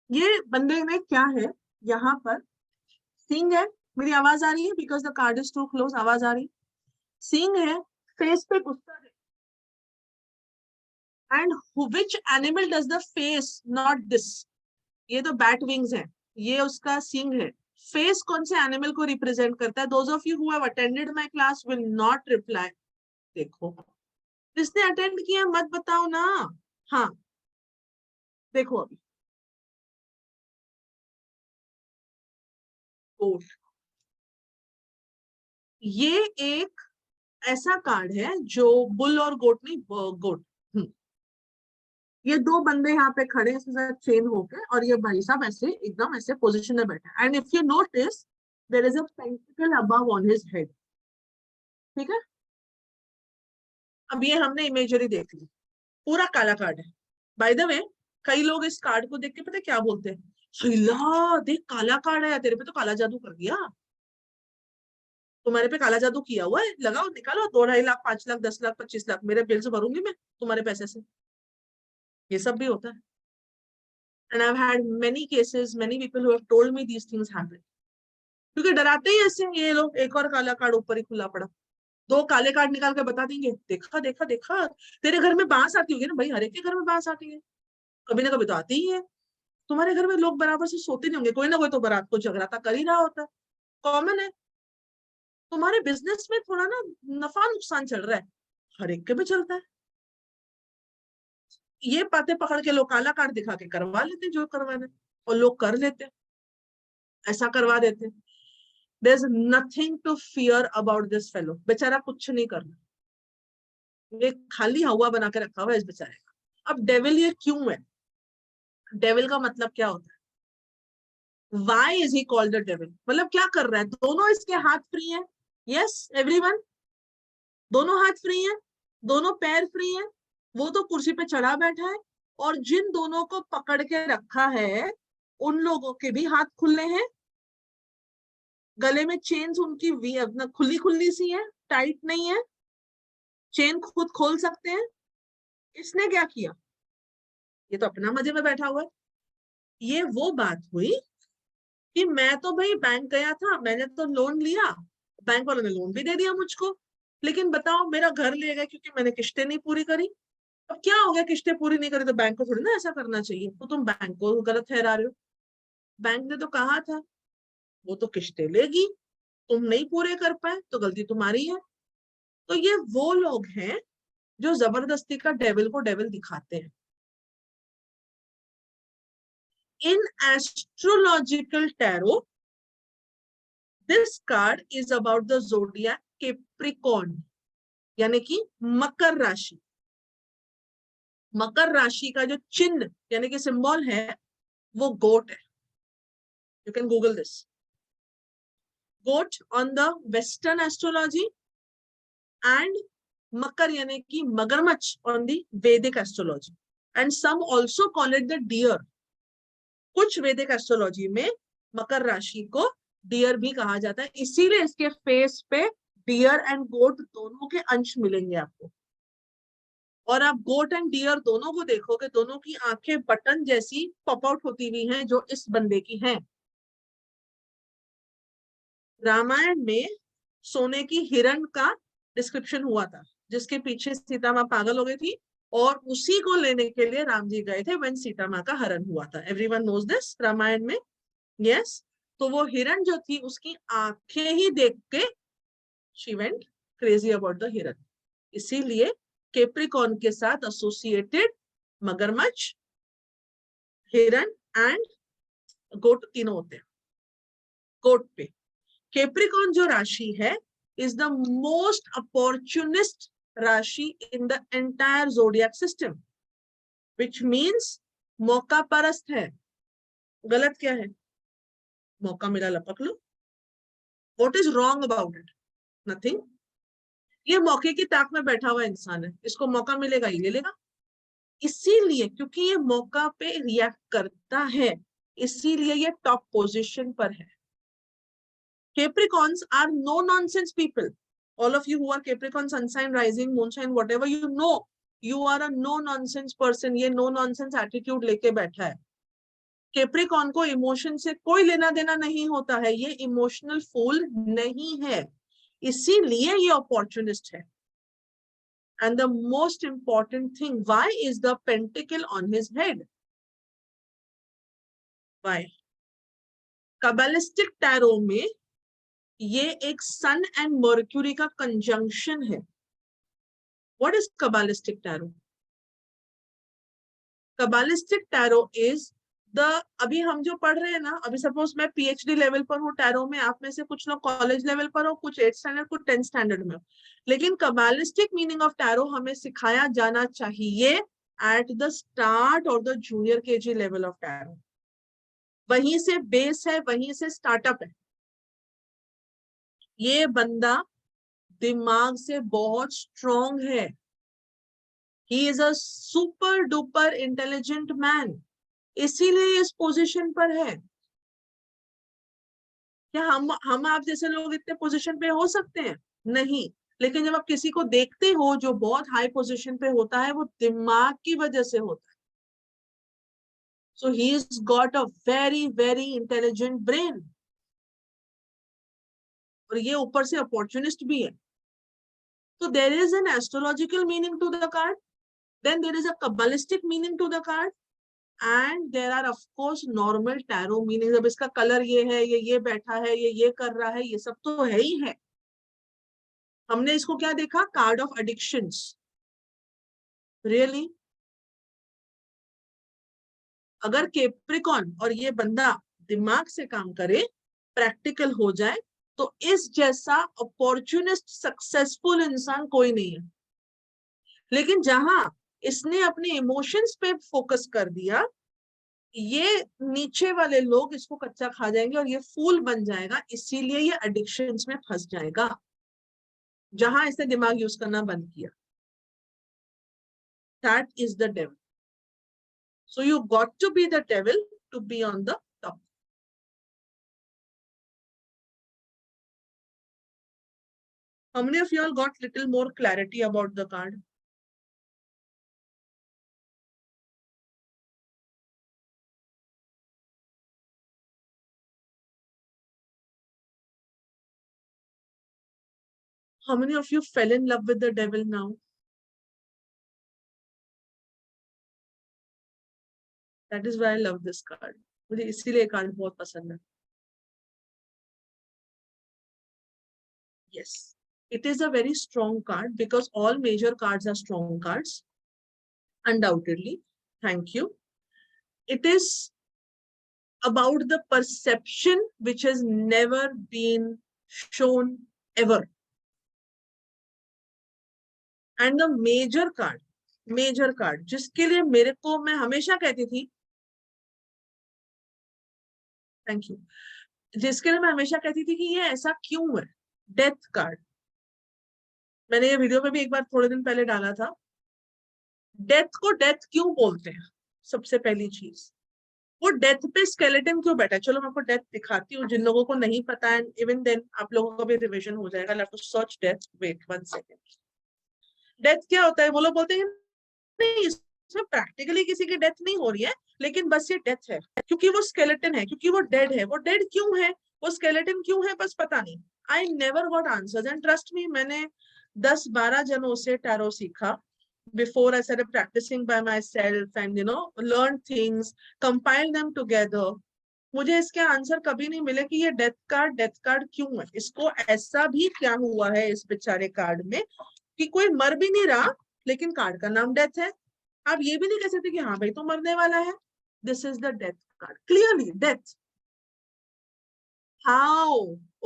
ये बंदे में क्या है यहाँ पर सींग है. मेरी आवाज आ रही है? Because the card is too close. आवाज आ रही है? सींग है, फेस पे गुस्सा है. And which animal does the face, not this. ये तो बैट विंग्स है, ये उसका सींग है. फेस कौन से एनिमल को रिप्रेजेंट करता है? Those of you who have attended my class will not reply. देखो, जिसने अटेंड किया मत बताओ ना. हाँ देखो अभी गोट. ये एक ऐसा कार्ड है जो बुल और गोट नहीं, गोट. ये दो बंदे यहाँ पे खड़े हैं चेन होके, और ये भाई साहब ऐसे एकदम ऐसे पोजीशन में बैठे. And if you notice there is a pentacle above on his head. ठीक है, अब ये हमने इमेजरी देख ली, पूरा काला कार्ड है. बाय द वे, कई लोग इस कार्ड को देख के पता है क्या बोलते हैं? हिला देख, काला कार्ड है, तेरे पे तो काला जादू कर दिया. तुम्हारे पे काला जादू किया हुआ है, लगाओ, निकालो 2-2.5 लाख, 5 लाख, 10 लाख, 25 लाख मेरे बिल से भरूंगी मैं तुम्हारे पैसे से. ये सब भी होता है. And I've had many cases, many people who have told me these things happen. क्योंकि डराते ही ऐसे ये लोग. एक और काला कार्ड ऊपर ही खुला पड़ा, 2 काले कार्ड निकाल के बता देंगे, देखा देखा देखा. तेरे घर में बांस आती होगी ना भाई, हर एक के घर में बांस आती है, कभी ना कभी तो आती ही है. तुम्हारे घर में लोग बराबर से सोते नहीं होंगे, कोई ना कोई तो बारात को जगराता कर ही रहा होता है, कॉमन है. तुम्हारे बिजनेस में थोड़ा ना नफा नुकसान चल रहा है, हर एक के में चलता है. ये बातें पकड़ के लोग काला कार्ड दिखा के करवा लेते जो करवाना, और लोग कर लेते, ऐसा करवा देते. There's nothing to fear about this fellow. बेचारा कुछ नहीं करना, ये खाली हवा बना के रखा हुआ है इस बेचारे का. अब डेविल ये क्यों है? डेविल का मतलब क्या होता है? Why is he called the devil? मतलब क्या कर रहा है? दोनों इसके हाथ फ्री हैं. Yes, everyone. दोनों हाथ फ्री हैं, दोनों पैर फ्री हैं. वो तो कुर्सी पे चढ़ा बैठा है, और जिन दोनों को पकड़ के रखा है उन लोगों के भी हाथ खुले हैं. गले में चेन्स उनकी खुली खुली सी है, टाइट नहीं है, चेन खुद खोल सकते हैं. इसने क्या किया? ये तो अपना मजे में बैठा हुआ है. ये वो बात हुई कि मैं तो भाई बैंक गया था, मैंने तो लोन लिया, बैंक वालों ने लोन भी दे दिया मुझको, लेकिन बताओ मेरा घर ले गए क्योंकि मैंने किस्तें नहीं पूरी करी. अब क्या हो गया? किस्तें पूरी नहीं करी तो बैंक को थोड़ी ना ऐसा करना चाहिए, तो तुम बैंक को गलत ठहरा रहे हो. बैंक ने तो कहा था वो तो किस्तें लेगी, तुम नहीं पूरे कर पाए तो गलती तुम्हारी है. तो ये वो लोग हैं जो जबरदस्ती का डेविल को डेविल दिखाते हैं. In astrological tarot, this card is about the zodiac Capricorn, यानी कि मकर राशि. मकर राशि का जो चिन्ह यानी कि सिंबल है वो गोट है. You can Google this. Goat on the Western astrology and Makar यानी कि मगरमच्छ on the Vedic astrology, and some also call it the deer. कुछ वैदिक एस्ट्रोलॉजी में मकर राशि को डियर भी कहा जाता है, इसीलिए इसके फेस पे डियर एंड गोट दोनों के अंश मिलेंगे आपको. और आप गोट एंड डियर दोनों को देखोगे, दोनों की आंखें बटन जैसी पॉप आउट होती हुई हैं, जो इस बंदे की हैं. रामायण में सोने की हिरण का डिस्क्रिप्शन हुआ था, जिसके पीछे सीता माँ पागल हो गई थी, और उसी को लेने के लिए राम जी गए थे व्हेन सीता माँ का हरण हुआ था. एवरीवन नोज दिस रामायण में. यस, तो वो हिरण जो थी उसकी आंखें ही देख के she went crazy about the हिरण. इसीलिए कैप्रिकॉर्न के साथ एसोसिएटेड मगरमच्छ, हिरण एंड गोट तीनों होते हैं. गोट पे कैप्रिकॉर्न जो राशि है इज द मोस्ट अपॉर्चुनिस्ट राशि in the entire zodiac system, which means मौका परस्त है. गलत क्या है? मौका मिला लपक लो. What is wrong about it? Nothing. ये मौके की ताक में बैठा हुआ इंसान है, इसको मौका मिलेगा ही ले लेगा. इसीलिए क्योंकि ये मौका पे रिएक्ट करता है, इसीलिए ये टॉप पोजीशन पर है. Capricorns are no nonsense people. All of you who are Capricorn, sun sign, rising, moon sign, whatever, you are a no nonsense person. ये no nonsense attitude लेके बैठा है. Capricorn को emotion से कोई लेना देना नहीं होता है. ये emotional fool नहीं है. इसीलिए ये opportunist है. And the most important thing, why is the pentacle on his head? Why? Kabbalistic tarot में ये एक sun and Mercury का conjunction है. What is Kabbalistic tarot? Kabbalistic tarot is अभी हम जो पढ़ रहे हैं ना, अभी सपोज मैं PhD लेवल पर हूँ टैरो में, आप में से कुछ लोग कॉलेज लेवल पर हो, कुछ 8th स्टैंडर्ड, कुछ 10th स्टैंडर्ड में हो, लेकिन कबालिस्टिक मीनिंग ऑफ टैरो हमें सिखाया जाना चाहिए एट द स्टार्ट और the junior KG level of tarot. वहीं से बेस है, वहीं से स्टार्टअप है. ये बंदा दिमाग से बहुत स्ट्रॉन्ग है. He is a super duper intelligent man. इसीलिए इस पोजीशन पर है. क्या हम आप जैसे लोग इतने पोजीशन पे हो सकते हैं? नहीं. लेकिन जब आप किसी को देखते हो जो बहुत हाई पोजीशन पे होता है, वो दिमाग की वजह से होता है. So he's got a very very intelligent brain. और ये ऊपर से opportunist भी है. So there is an astrological meaning to the card. Then there is a Kabbalistic meaning to the card. And there are of course normal tarot meanings. अब इसका colour ये है, ये बैठा है, ये कर रहा है, ये सब तो है ही है. हमने इसको क्या देखा? Card of addictions. रियली अगर कैप्रिकॉर्न और ये बंदा दिमाग से काम करे, प्रैक्टिकल हो जाए, तो इस जैसा अपॉर्चुनिस्ट सक्सेसफुल इंसान कोई नहीं है. लेकिन जहां इसने अपने इमोशंस पे फोकस कर दिया, ये नीचे वाले लोग इसको कच्चा खा जाएंगे और ये फूल बन जाएगा. इसीलिए ये एडिक्शंस में फंस जाएगा जहां इसने दिमाग यूज करना बंद किया. That is the devil. So you got to be the devil to be on the top. How many of you all got little more clarity about the card? How many of you fell in love with the devil now? That is why I love this card. मुझे इसीलिए card बहुत पसंद है. Yes, it is a very strong card because all major cards are strong cards. Undoubtedly. Thank you. It is about the perception which has never been shown ever. And the major card जिसके लिए मेरे को, मैं हमेशा कहती थी, thank you, जिसके लिए मैं हमेशा कहती थी कि ये ऐसा क्यों है, डेथ कार्ड. मैंने ये वीडियो में भी एक बार थोड़े दिन पहले डाला था. डेथ को डेथ क्यों बोलते हैं? सबसे पहली चीज, वो डेथ पे स्केलेटन क्यों बैठा है? चलो मैं आपको डेथ दिखाती हूँ जिन लोगों को नहीं पता है. इवन देन आप लोगों का भी रिविजन हो जाएगा. Let us search death. Wait 1 second. Death क्या होता है? वो लोग बोलते हैं नहीं, इसमें प्रैक्टिकली किसी की डेथ नहीं हो रही है, लेकिन बस ये डेथ है क्योंकि वो स्केलेटन है, क्योंकि वो डेड है. वो डेड क्यों है, वो स्केलेटन क्यों है, बस पता नहीं. I never got answers. And trust मी, मैंने 10-12 जनों से टैरो सीखा. Before I started practicing by myself and learn things, compile them together. मुझे इसके आंसर कभी नहीं मिले कि ये डेथ कार्ड क्यों है. इसको ऐसा भी क्या हुआ है इस बेचारे कार्ड में कि कोई मर भी नहीं रहा, लेकिन कार्ड का नाम डेथ है. आप ये भी नहीं कह सकते कि हाँ भाई तो मरने वाला है. This is the death card. Clearly death. How?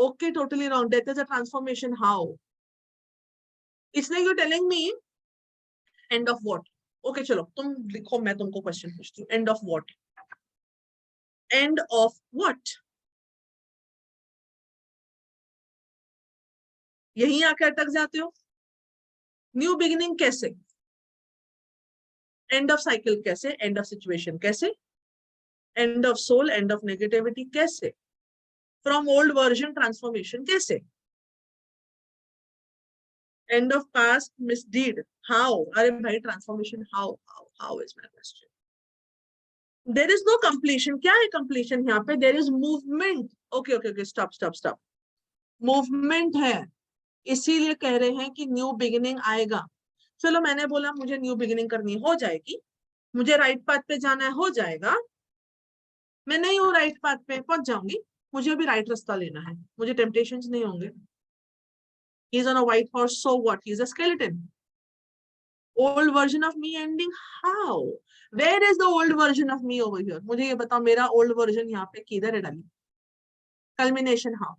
Okay, totally wrong. Death is a transformation. How? इसलिए you telling me end of what? Okay चलो तुम लिखो, मैं तुमको क्वेश्चन पूछती हूँ. End of what? End of what? यहीं आकर अटक जाते हो. न्यू बिगिनिंग कैसे? एंड ऑफ साइकिल कैसे? एंड ऑफ सिचुएशन कैसे? End of soul, end of negativity कैसे? फ्रॉम ओल्ड वर्जन ट्रांसफॉर्मेशन कैसे? End of past misdeed. How? अरे भाई transformation how is my question. There is no completion. क्या है completion यहाँ पे? There is movement. Okay, stop. Movement है, इसीलिए कह रहे हैं कि न्यू बिगिनिंग आएगा. चलो मैंने बोला मुझे न्यू बिगिनिंग करनी हो जाएगी, मुझे राइट पाथ पे जाना है हो जाएगा. मैं नहीं हूँ राइट पाथ पे, पहुंच जाऊंगी. मुझे अभी राइट रास्ता लेना है, मुझे टेम्पटेशंस नहीं होंगे. He is on a white horse, so what? He is a skeleton. Old version of me ending how? Where is the old version of me over here? मुझे ये बताओ मेरा old version यहाँ पे किधर है डाली? Culmination how?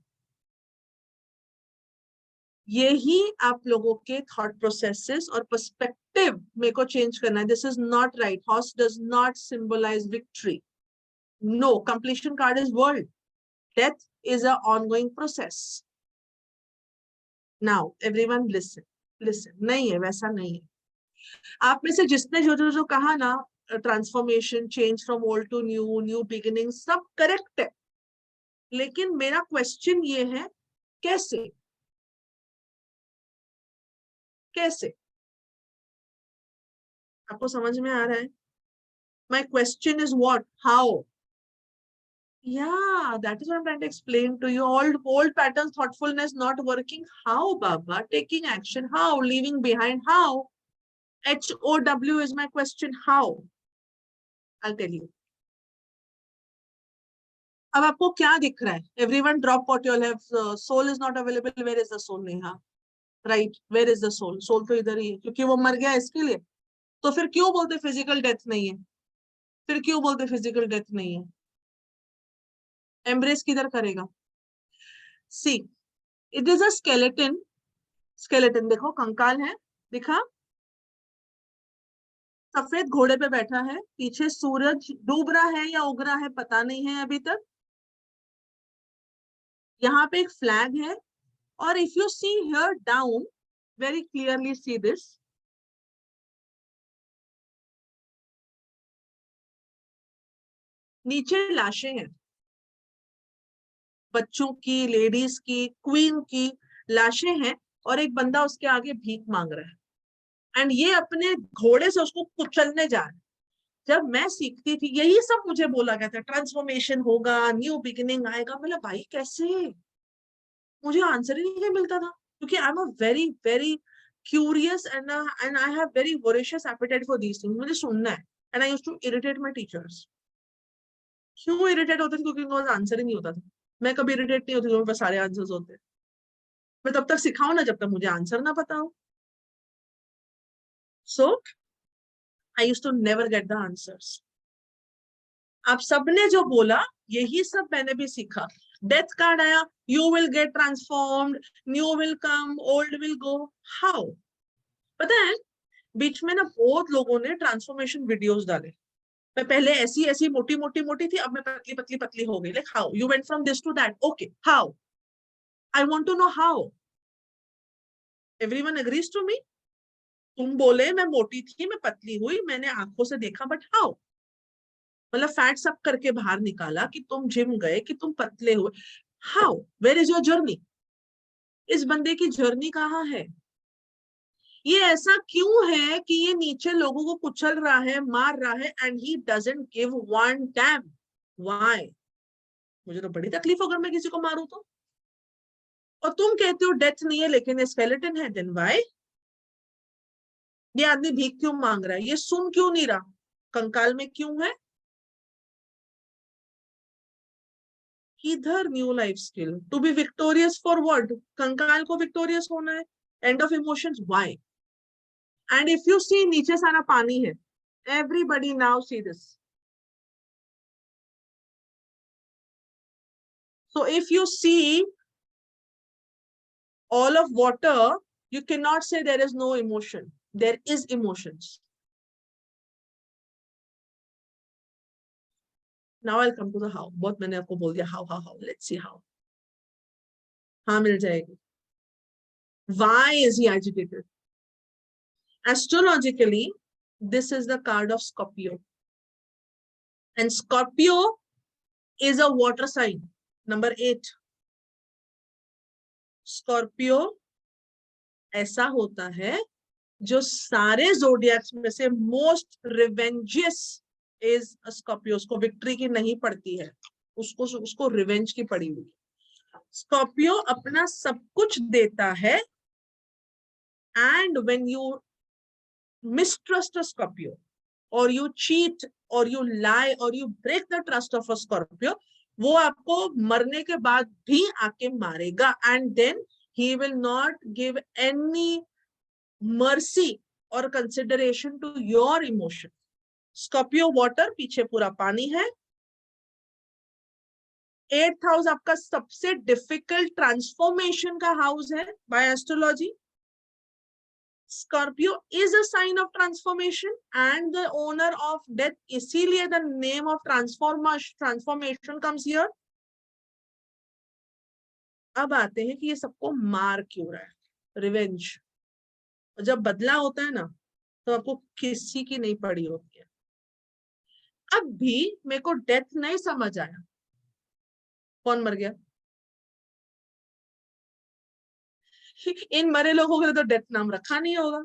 यही आप लोगों के थॉट प्रोसेसेस और पर्सपेक्टिव मेरे को चेंज करना है. This is not right. Horse does not symbolise victory. No, completion card is world. Death is a ongoing process. Now everyone listen. नहीं है, वैसा नहीं है. आप में से जिसने जो कहा ना, transformation, change from old to new, new beginning, सब करेक्ट है. लेकिन मेरा क्वेश्चन ये है, कैसे? कैसे? आपको समझ में आ रहा है? My question is what? How? Yeah, that is what I'm trying to explain to you. Old patterns, thoughtfulness not working. How, Baba? Taking action. How? Leaving behind. How? HOW is my question. How? I'll tell you. अब आपको क्या दिख रहा है? Everyone drop what you all have. Soul is not available. Where is the soul, Neha? Right? Where is the soul? Soul तो इधर ही है, क्योंकि वो मर गया इसके लिए. तो फिर क्यों बोलते फिजिकल डेथ नहीं है? फिर क्यों बोलते फिजिकल डेथ नहीं है? एम्ब्रेस किधर करेगा? See, it is a skeleton. Skeleton देखो, कंकाल है, दिखा? सफेद घोड़े पे बैठा है, पीछे सूरज डूब रहा है या उग रहा है पता नहीं है अभी तक. यहाँ पे एक फ्लैग है, और if you see here down, very clearly see this, नीचे लाशें हैं, बच्चों की, लेडीज की, क्वीन की लाशें हैं, और एक बंदा उसके आगे भीख मांग रहा है. एंड ये अपने घोड़े से उसको कुचलने जा रहा है. जब मैं सीखती थी यही सब मुझे बोला गया था, ट्रांसफॉर्मेशन होगा, न्यू बिगिनिंग आएगा. मतलब भाई कैसे? मुझे आंसर ही नहीं मिलता था, क्योंकि I am a very very curious and I have very voracious appetite for these things. मुझे सुनना है. And I used to irritate my teachers. क्यों इरिटेट होते थे? क्योंकि उनका आंसर ही नहीं होता था. मैं कभी इरिटेट नहीं होती, मेरे पास सारे आंसर्स होते. मैं तब तक सिखाऊं ना जब तक मुझे आंसर ना पता हो. So I used to never get the answers. आप सबने जो बोला यही सब मैंने भी सीखा. डेथ कार्ड आया, you will get transformed, new will come, old will go. How? पता है, बीच में ना बहुत लोगों ने ट्रांसफॉर्मेशन वीडियोस डाले. मैं पहले ऐसी ऐसी मोटी मोटी मोटी थी, अब मैं पतली पतली पतली हो गई. Like how you went from this to that? Okay, how? I want to know how. Everyone agrees to me. तुम बोले मैं मोटी थी, मैं पतली हुई, मैंने आंखों से देखा, बट हाउ? मतलब फैट सब करके बाहर निकाला कि तुम जिम गए, कि तुम पतले हुए. How? Where is your journey? इस बंदे की जर्नी कहाँ है? ये ऐसा क्यों है कि ये नीचे लोगों को कुचल रहा है, मार रहा है, and he doesn't give one dam? Why? मुझे तो बड़ी तकलीफ अगर मैं किसी को मारूं तो. और तुम कहते हो डेथ नहीं है लेकिन ये स्केलेटन है. Then why? ये आदमी भीख क्यों मांग रहा है? ये सुन क्यों नहीं रहा? कंकाल में क्यों है? किधर new life skill? To be victorious for what? कंकाल को विक्टोरियस होना है. End of emotions. Why? And if you see, नीचे सारा पानी है. Everybody now see this. So if you see all of water, you cannot say there is no emotion. There is emotions. Now I'll come to the how. बहुत मैंने आपको बोल दिया how. Let's see how. हाँ मिल जाएगी. Why is he agitated? Astrologically, this is the card of Scorpio. And Scorpio is a water sign. Number 8. Scorpio ऐसा होता है जो सारे जोडियक्स में से मोस्ट रिवेंजियस इज स्कॉर्पियो। उसको विक्ट्री की नहीं पड़ती है, उसको रिवेंज की पड़ी हुई। स्कॉर्पियो अपना सब कुछ देता है, and when you mistrust a Scorpio, or you cheat, or you lie, or you break the trust of a Scorpio, वो आपको मरने के बाद भी आके मारेगा, and then he will not give any mercy or consideration to your emotion. Scorpio water, पीछे पूरा पानी है। 8th हाउस आपका सबसे डिफिकल्ट ट्रांसफॉर्मेशन का हाउस है by astrology. Scorpio is a sign of transformation and the owner of death. इसीलिए the name of transformation comes here. अब आते हैं कि ये सबको मार क्यों रहा है, रिवेंज। जब बदला होता है ना, तो आपको किसी की नहीं पड़ी होती है। अब भी मेरे को डेथ नहीं समझ आया, कौन मर गया? इन मरे लोगों के लिए तो डेथ नाम रखा नहीं होगा,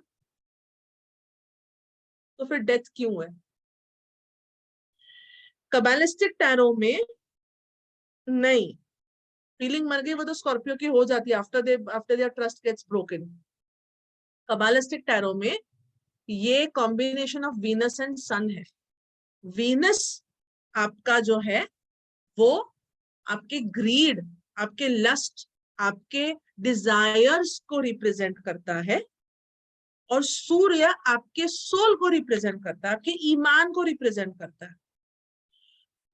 तो फिर डेथ क्यों है? कबालिस्टिक टैरो में नहीं, फीलिंग मर गई वो तो स्कॉर्पियो की हो जाती है after their trust gets broken. Kabbalistic tarot में ये combination of Venus and sun है। वीनस आपका जो है वो आपके ग्रीड, आपके लस्ट, आपके डिजायर्स को रिप्रेजेंट करता है, और सूर्य आपके सोल को रिप्रेजेंट करता है, आपके ईमान को रिप्रेजेंट करता है।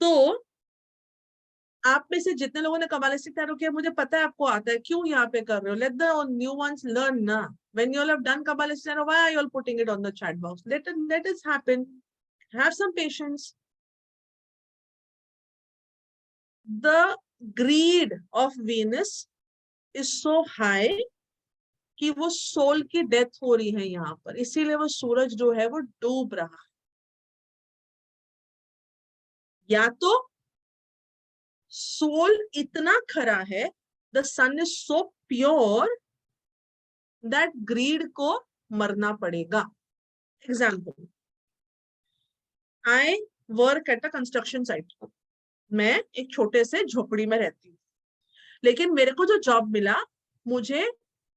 तो आप में से जितने लोगों ने कबालिस्टिक टैरो किया, मुझे पता है आपको आता है, क्यों यहाँ पे कर रहे हो? Let the new ones learn ना। When you have done kabbalistic tarot, why are you all putting it on the chat box? Let it happen, have some patience. The greed of Venus is so high कि वो soul की death हो रही है यहाँ पर, इसीलिए वो सूरज जो है वो डूब रहा है। या तो सोल इतना खरा है, the sun is so pure that greed को मरना पड़ेगा। Example, I work at a construction site. मैं एक छोटे से झोपड़ी में रहती हूँ, लेकिन मेरे को जो जॉब मिला, मुझे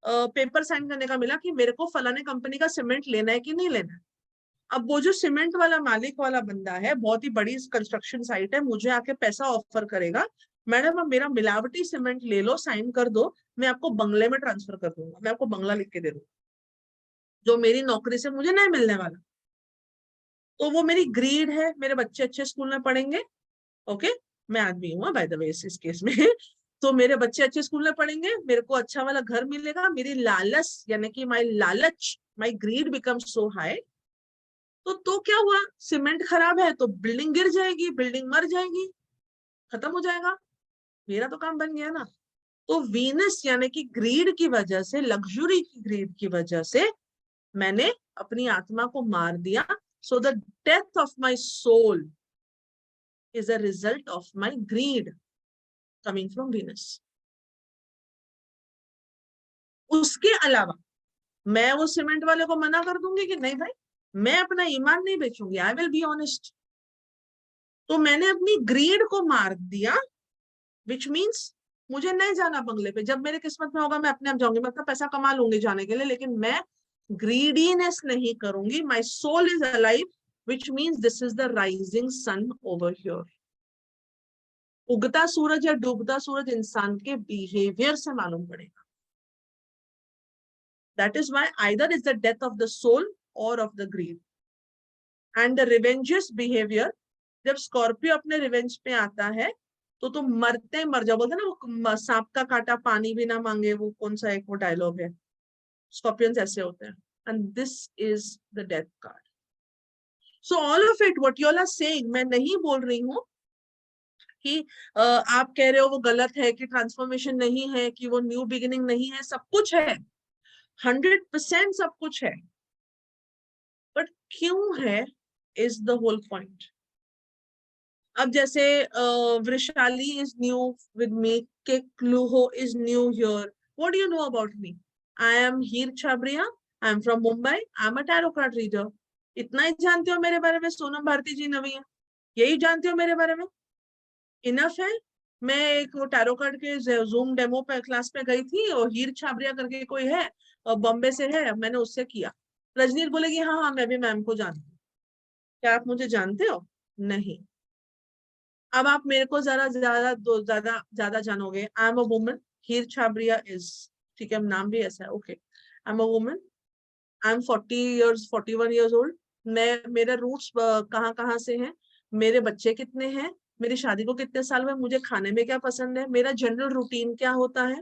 पेपर साइन करने का मिला कि मेरे को फलाने कंपनी का सीमेंट लेना है कि नहीं लेना है। अब वो जो सीमेंट वाला मालिक वाला बंदा है, बहुत ही बड़ी कंस्ट्रक्शन साइट है, मुझे आके पैसा ऑफर करेगा, मैडम अब मेरा मिलावटी सीमेंट ले लो, साइन कर दो, मैं आपको बंगले में ट्रांसफर कर दूंगा, मैं आपको बंगला लिख के दे दूंगा, जो मेरी नौकरी से मुझे नहीं मिलने वाला। तो वो मेरी ग्रीड है, मेरे बच्चे अच्छे स्कूल में पढ़ेंगे। ओके, मैं आदमी हूँ बाय द वे इस केस में। तो मेरे बच्चे अच्छे स्कूल में पढ़ेंगे, मेरे को अच्छा वाला घर मिलेगा, मेरी लालच यानी कि माई लालच, माई ग्रीड बिकम्स सो हाई। तो क्या हुआ? सीमेंट खराब है तो बिल्डिंग गिर जाएगी, बिल्डिंग मर जाएगी, खत्म हो जाएगा, मेरा तो काम बन गया ना। तो वीनस यानी कि ग्रीड की वजह से, लग्जरी की ग्रीड की वजह से मैंने अपनी आत्मा को मार दिया। So the death of my soul is a result of my greed coming from Venus. उसके अलावा मैं वो सीमेंट वाले को मना कर दूंगी कि नहीं भाई, मैं अपना ईमान नहीं बेचूंगी, आई विल बी ऑनेस्ट। तो मैंने अपनी ग्रीड को मार दिया, विच मीन्स मुझे नहीं जाना बंगले पे, जब मेरे किस्मत में होगा मैं अपने आप जाऊंगी, मैं अपना पैसा कमा लूंगी जाने के लिए, लेकिन मैं ग्रीडीनेस नहीं करूंगी। My soul is alive, which means this is the rising sun over here. उगता सूरज या डूबता सूरज इंसान के बिहेवियर से मालूम पड़ेगा। That is why either is the death of the soul or of the greed. And the revengeous behavior, जब स्कॉर्पियो अपने रिवेंज पे आता है तो तुम मरते मर जाओ। बोलते ना वो सांप का काटा पानी भी ना मांगे, वो कौन सा एक वो डायलॉग है, स्कॉर्पियंस ऐसे होते हैं। And this is the death card. So all of it what you are saying, मैं नहीं बोल रही हूँ कि आप कह रहे हो वो गलत है, कि ट्रांसफॉर्मेशन नहीं है, कि वो न्यू बिगिनिंग नहीं है, सब कुछ है, 100% सब कुछ है, बट क्यों है इज द होल पॉइंट। अब जैसे Vrushali is new with me, के क्लूहो is new here, what do you know about me? I am Heer Chhabria, I am from Mumbai, I am a tarot card reader. इतना ही जानते हो मेरे बारे में, सोनम भारती जी नवी है, यही जानते हो मेरे बारे में, इनफ है। मैं एक वो टैरो कार्ड के जूम डेमो पे क्लास पे गई थी, और हीर छाबरिया करके कोई है और बॉम्बे से है, मैंने उससे किया। रजनीत बोलेगी हाँ हाँ मैं भी मैम को जानती हूँ। क्या आप मुझे जानते हो? नहीं। अब आप मेरे को जरा ज्यादा ज्यादा ज्यादा जानोगे। I am a woman, Heer Chhabria is, ठीक है नाम भी ऐसा है, okay. I am a woman, I am 41 years old। मैं, मेरे रूट्स कहाँ कहाँ से हैं, मेरे बच्चे कितने हैं, मेरी शादी को कितने साल में, मुझे खाने में क्या पसंद है, मेरा जनरल रूटीन क्या होता है,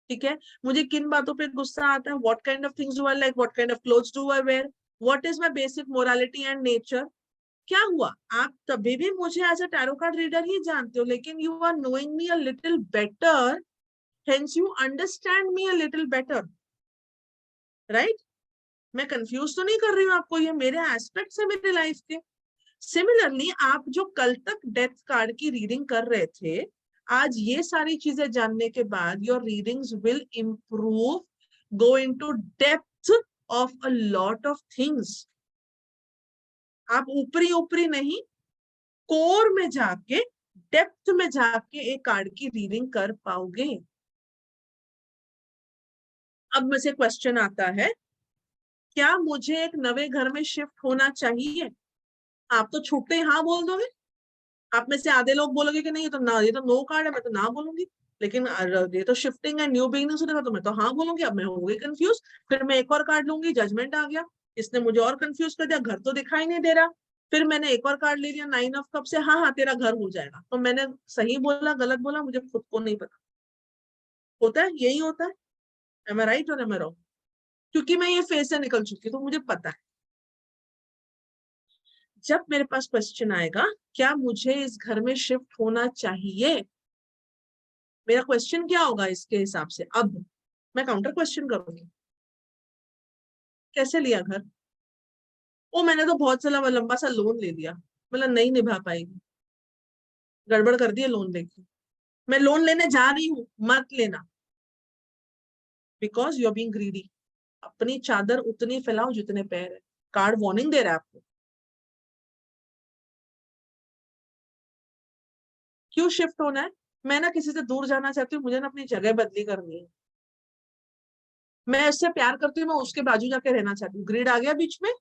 ठीक है, मुझे किन बातों पे गुस्सा आता है, what kind of things do I like, what kind of clothes do I wear, what is my basic morality and nature. क्या हुआ, आप तभी भी मुझे as a tarot card reader ही जानते हो, लेकिन you are knowing me a little better, hence you understand me a little better, right? मैं कंफ्यूज तो नहीं कर रही हूँ आपको, ये मेरे एस्पेक्ट्स है मेरे लाइफ के। सिमिलरली आप जो कल तक डेथ कार्ड की रीडिंग कर रहे थे, आज ये सारी चीजें जानने के बाद your readings will improve, go into depth of a lot of things. आप ऊपरी ऊपरी नहीं, कोर में जाके, डेप्थ में जाके एक कार्ड की रीडिंग कर पाओगे। अब मुझे क्वेश्चन आता है, क्या मुझे एक नवे घर में शिफ्ट होना चाहिए? आप तो छूटते ही हाँ बोल दोगे। आप में से आधे लोग बोलोगे कि नहीं ये तो ना, ये तो नो कार्ड है, मैं तो ना बोलूंगी। लेकिन ये तो शिफ्टिंग है, न्यू बिगिनिंग सुनेगा तो मैं तो हाँ बोलूंगी। अब मैं हो गई कंफ्यूज, फिर मैं एक और कार्ड लूंगी, जजमेंट आ गया, इसने मुझे और कंफ्यूज कर दिया, घर तो दिखाई नहीं दे रहा। फिर मैंने एक और कार्ड ले लिया 9 ऑफ कप से, हाँ हाँ तेरा घर हो जाएगा। तो मैंने सही बोला गलत बोला मुझे खुद को नहीं पता। होता है, यही होता है। एम आई राइट और एम आई रॉन्ग? क्योंकि मैं ये फेज से निकल चुकी तो मुझे पता है। जब मेरे पास क्वेश्चन आएगा क्या मुझे इस घर में शिफ्ट होना चाहिए, मेरा क्वेश्चन क्या होगा इसके हिसाब से, अब मैं काउंटर क्वेश्चन करूंगी। कैसे लिया घर? ओ मैंने तो बहुत सा लंबा सा लोन ले लिया, मतलब नहीं निभा पाएगी, गड़बड़ कर दिया लोन लेके। मैं लोन लेने जा रही हूँ, मत लेना, because you are being greedy. अपनी चादर उतनी फैलाओ जितने पैर है। कार्ड वार्निंग दे रहा है आपको। क्यों शिफ्ट होना है? मैं ना किसी से दूर जाना चाहती हूँ, मुझे ना अपनी जगह बदली करनी है। मैं उससे प्यार करती हूँ, मैं उसके बाजू जाके रहना चाहती हूँ। ग्रीड आ गया बीच में,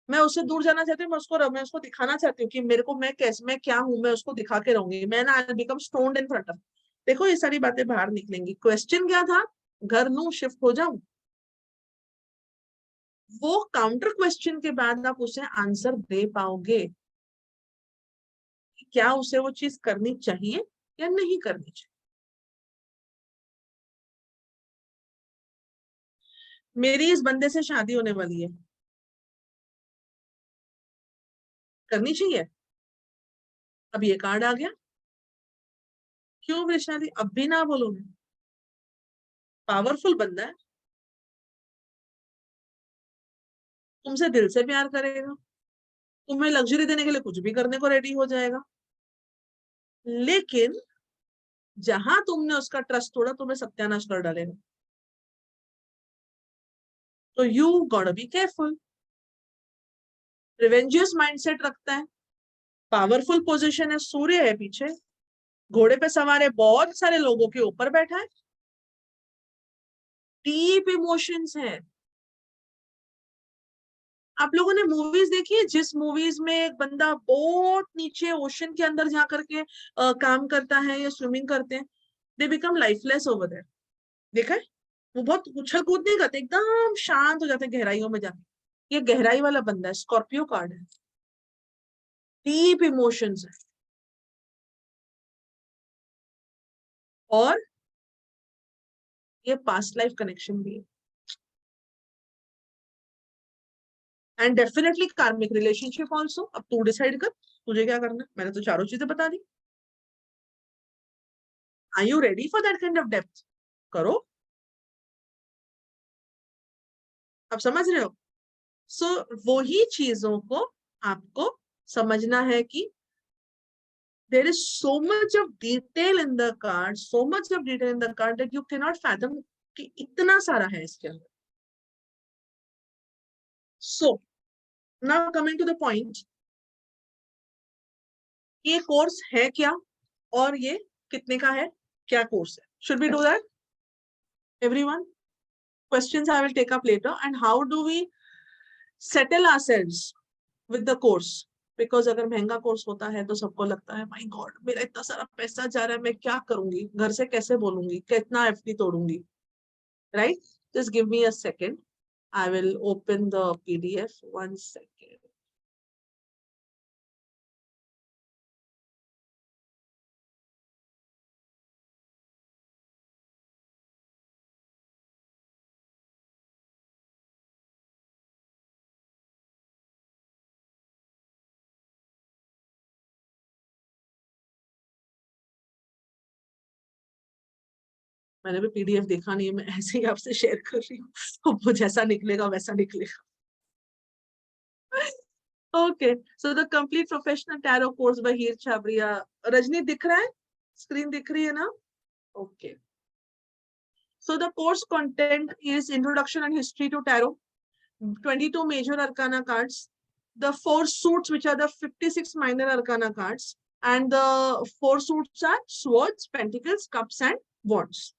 मैं उससे दूर जाना चाहती हूँ, मैं उसको दिखाना चाहती हूँ कि मेरे को, मैं कैसे, मैं क्या हूँ, मैं उसको दिखा के रहूंगी। मैं ना I become stoned in front of. देखो ये सारी बातें बाहर निकलेंगी। क्वेश्चन क्या था? घर लूं, शिफ्ट हो जाऊं? वो काउंटर क्वेश्चन के बाद आप उसे आंसर दे पाओगे कि क्या उसे वो चीज करनी चाहिए या नहीं करनी चाहिए। मेरी इस बंदे से शादी होने वाली है, करनी चाहिए? अब ये कार्ड आ गया। क्यों वैशाली अब भी ना बोलोगे? पावरफुल बंदा है, तुमसे दिल से प्यार करेगा, तुम्हें लग्जरी देने के लिए कुछ भी करने को रेडी हो जाएगा। लेकिन जहां तुमने उसका ट्रस्ट तोड़ा, तुम्हें सत्यानाश कर डालेगा। तो you got be careful. Revengeous mindset रखता है, पावरफुल पोजीशन है, सूर्य है पीछे, घोड़े पे सवार है, बहुत सारे लोगों के ऊपर बैठा है, डीप इमोशंस है। आप लोगों ने मूवीज देखी है जिस मूवीज में एक बंदा बहुत नीचे ओशन के अंदर जा करके काम करता है या स्विमिंग करते हैं, they become lifeless over there. देखा है? वो बहुत उछल कूद नहीं करते, एकदम शांत हो जाते हैं गहराइयों में जाके। ये गहराई वाला बंदा है, स्कॉर्पियो कार्ड है, डीप इमोशंस है। और ये पास्ट लाइफ कनेक्शन भी है, एंड डेफिनेटली कार्मिक रिलेशनशिप ऑल्सो। अब तू डिसाइड कर तुझे क्या करना है। मैंने तो चारों चीजें बता दी। Are you ready for that kind of depth? करो। आप समझ रहे हो? सो वो ही चीजों को आपको समझना है कि there is so much of detail in the card, so much of detail in the card that you cannot fathom कि इतना सारा है इसके अंदर. So now coming to the point, ये कोर्स है क्या और ये कितने का है, क्या कोर्स है? Should we do that? Everyone? Questions I will take up later. And how do we settle ourselves with the course? Because अगर महंगा कोर्स होता है तो सबको लगता है माय गॉड मेरा इतना सारा पैसा जा रहा है, मैं क्या करूंगी, घर से कैसे बोलूंगी, कितना FD तोड़ूंगी, right? Just give me a second. I will open the PDF. 1 second. मैंने भी पीडीएफ देखा नहीं है, मैं ऐसे ही आपसे शेयर कर रही हूँ, तो वो जैसा निकलेगा वैसा निकलेगा. Okay, so the complete professional tarot course by Heer Chhabria. Rajni दिख रहा है, स्क्रीन दिख रही है ना? Okay. So the course content is introduction and history to tarot, 22 major arcana cards, the 4 suits which are the 56 minor arcana cards, and the 4 suits are swords, pentacles, cups and wands.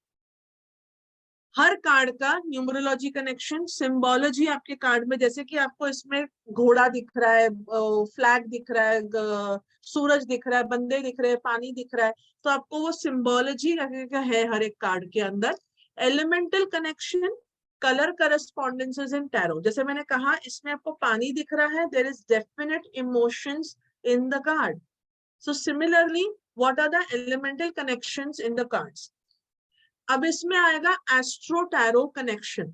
Her card का numerology connection, symbology आपके card में, जैसे कि आपको इसमें घोड़ा दिख रहा है, फ्लैग दिख रहा है, सूरज दिख रहा है, बंदे दिख रहे हैं, पानी दिख रहा है, तो आपको वो सिंबोलॉजी है हर एक कार्ड के अंदर. Elemental connection, colour correspondences in tarot. जैसे मैंने कहा इसमें आपको पानी दिख रहा है, there is definite emotions in the card. So similarly what are the elemental connections in the cards. अब इसमें आएगा एस्ट्रो टैरो कनेक्शन.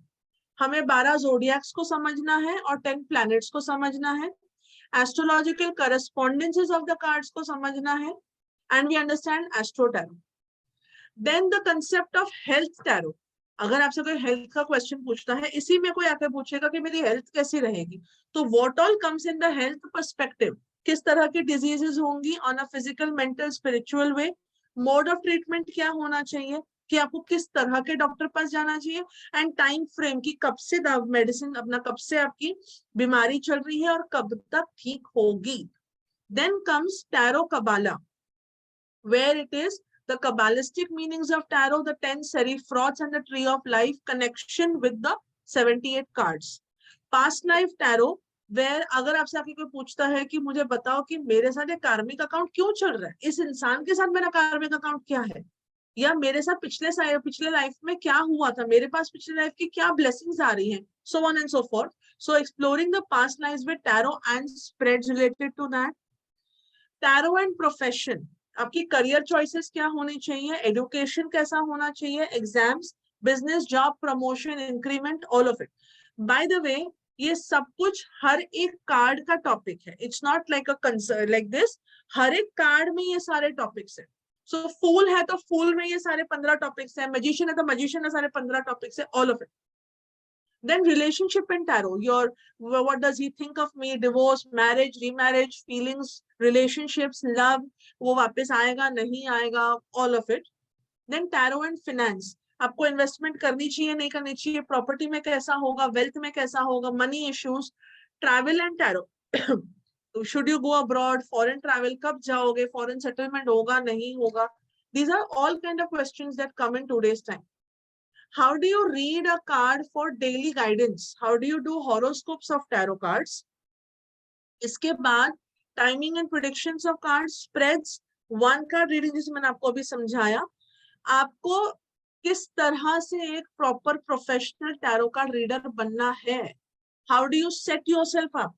हमें 12 जोडियक्स को समझना है और 10 प्लैनेट्स को समझना है. Astrological correspondences of the cards को समझना है, and we understand astro tarot. Then the concept of health tarot. अगर आपसे कोई हेल्थ का क्वेश्चन पूछता है, इसी में कोई आके पूछेगा कि मेरी हेल्थ कैसी रहेगी, तो what all comes in the health perspective. किस तरह की डिजीजेस होंगी on a physical, mental, spiritual way. Mode of treatment क्या होना चाहिए, कि आपको किस तरह के डॉक्टर पास जाना चाहिए, एंड टाइम फ्रेम की कब से मेडिसिन अपना, कब से आपकी बीमारी चल रही है और कब तक ठीक होगी. Then comes tarot kabbalah, where it is the Kabbalistic meanings of tarot, the 10 serif frauds and the tree of life connection with the 78 cards. Past life tarot, where अगर आपसे आके कोई पूछता है कि मुझे बताओ कि मेरे साथ ये कार्मिक अकाउंट क्यों चल रहा है, इस इंसान के साथ मेरा कार्मिक अकाउंट क्या है, या मेरे साथ पिछले लाइफ में क्या हुआ था, मेरे पास पिछले लाइफ की क्या ब्लेसिंग्स आ रही हैं, so on and so forth. So exploring the past lives with tarot and spreads related to that. Tarot and profession, आपकी करियर चॉइसेस क्या होनी चाहिए, एजुकेशन कैसा होना चाहिए, exams, business, job, promotion, increment, all of it. By the way ये सब कुछ हर एक कार्ड का टॉपिक है. It's not like a concern like this, हर एक कार्ड में ये सारे टॉपिक्स है. सो फूल है तो फूल में ये सारे 15 टॉपिक्स है, मैजिशियन है तो मैजिशियन में सारे 15 टॉपिक्स है, all of it. Then relationship in tarot, what does he think of me, divorce, marriage, remarriage, feelings, relationships, love, वो वापस आएगा नहीं आएगा, all of it. Then tarot and finance, आपको इन्वेस्टमेंट करनी चाहिए नहीं करनी चाहिए, प्रॉपर्टी में कैसा होगा, वेल्थ में कैसा होगा, money issues. Travel and tarot, should you go abroad, foreign travel, कब जाओगे, foreign settlement होगा नहीं होगा. These are all kind of questions that come in today's time. How do you read a card for daily guidance? How do you do horoscopes of tarot cards? इसके बाद timing and predictions of cards, spreads, one card reading जिसे मैंने आपको अभी समझाया. आपको किस तरह से एक proper professional tarot card reader बनना है. How do you set yourself up?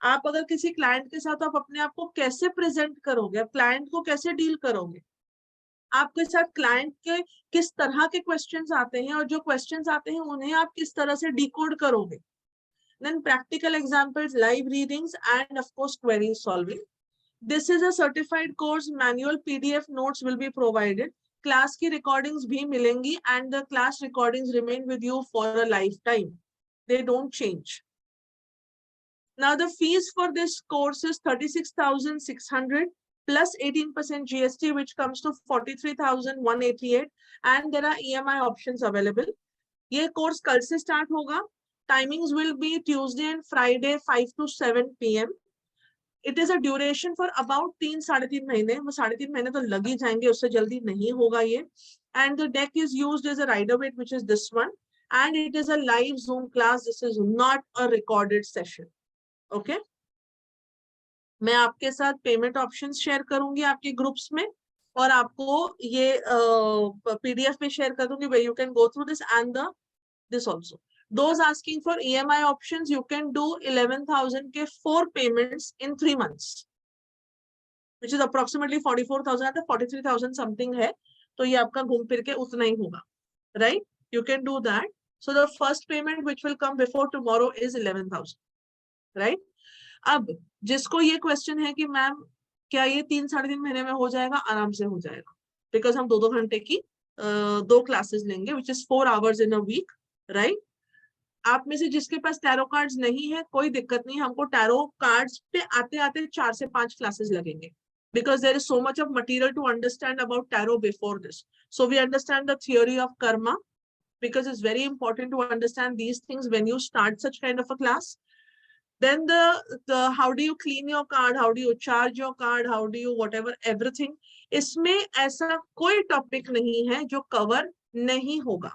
आप अगर किसी क्लाइंट के साथ, आप अपने आप को कैसे प्रेजेंट करोगे, आप क्लाइंट को कैसे डील करोगे, आपके साथ क्लाइंट के किस तरह के क्वेश्चंस आते हैं, और जो क्वेश्चंस आते हैं उन्हें आप किस तरह से डिकोड करोगे. Then practical examples, live readings, and of course query solving. This is a certified course. Manual PDF notes will be provided. Class की recordings भी मिलेंगी, and the class recordings remain with you for a lifetime. They don't change. Now the fees for this course is 36,600 plus 18% GST, which comes to 43,188, and there are EMI options available. ये course कल से start होगा. Timings will be Tuesday and Friday 5 to 7 PM. It is a duration for about 3-3.5 महीने. वो 3.5 महीने तो लग ही जाएंगे, उससे जल्दी नहीं होगा ये. And the deck is used as a rider wait which is this one, and it is a live Zoom class. This is not a recorded session. Okay, मैं आपके साथ पेमेंट ऑप्शंस शेयर करूंगी आपके ग्रुप्स में, और आपको ये PDF में शेयर कर दूंगी where you can go through this and this also. Those asking for EMI options, you can do 11,000 के 4 payments in 3 months, which is approximately 44,000 या 43,000 something है. तो ये आपका घूम फिर के उतना ही होगा, right? You can do that. So the first payment which will come before tomorrow is 11,000, right? अब जिसको ये क्वेश्चन है कि मैम क्या ये 3-3.5 महीने में हो जाएगा, आराम से हो जाएगा, बिकॉज हम 2-2 घंटे की 2 क्लासेस लेंगे, which is 4 hours in a week, right? आप में से जिसके पास टैरो कार्ड्स नहीं है, कोई दिक्कत नहीं, हमको टैरो कार्ड्स पे आते आते 4 से 5 क्लासेस लगेंगे, because there is so much of material to understand about tarot before this. So we understand the theory of karma, because it's very important to understand these things when you start such kind of a class. Then the how do you clean your card, how do you charge your card, how do you whatever everything. इसमें ऐसा कोई topic नहीं है जो cover नहीं होगा.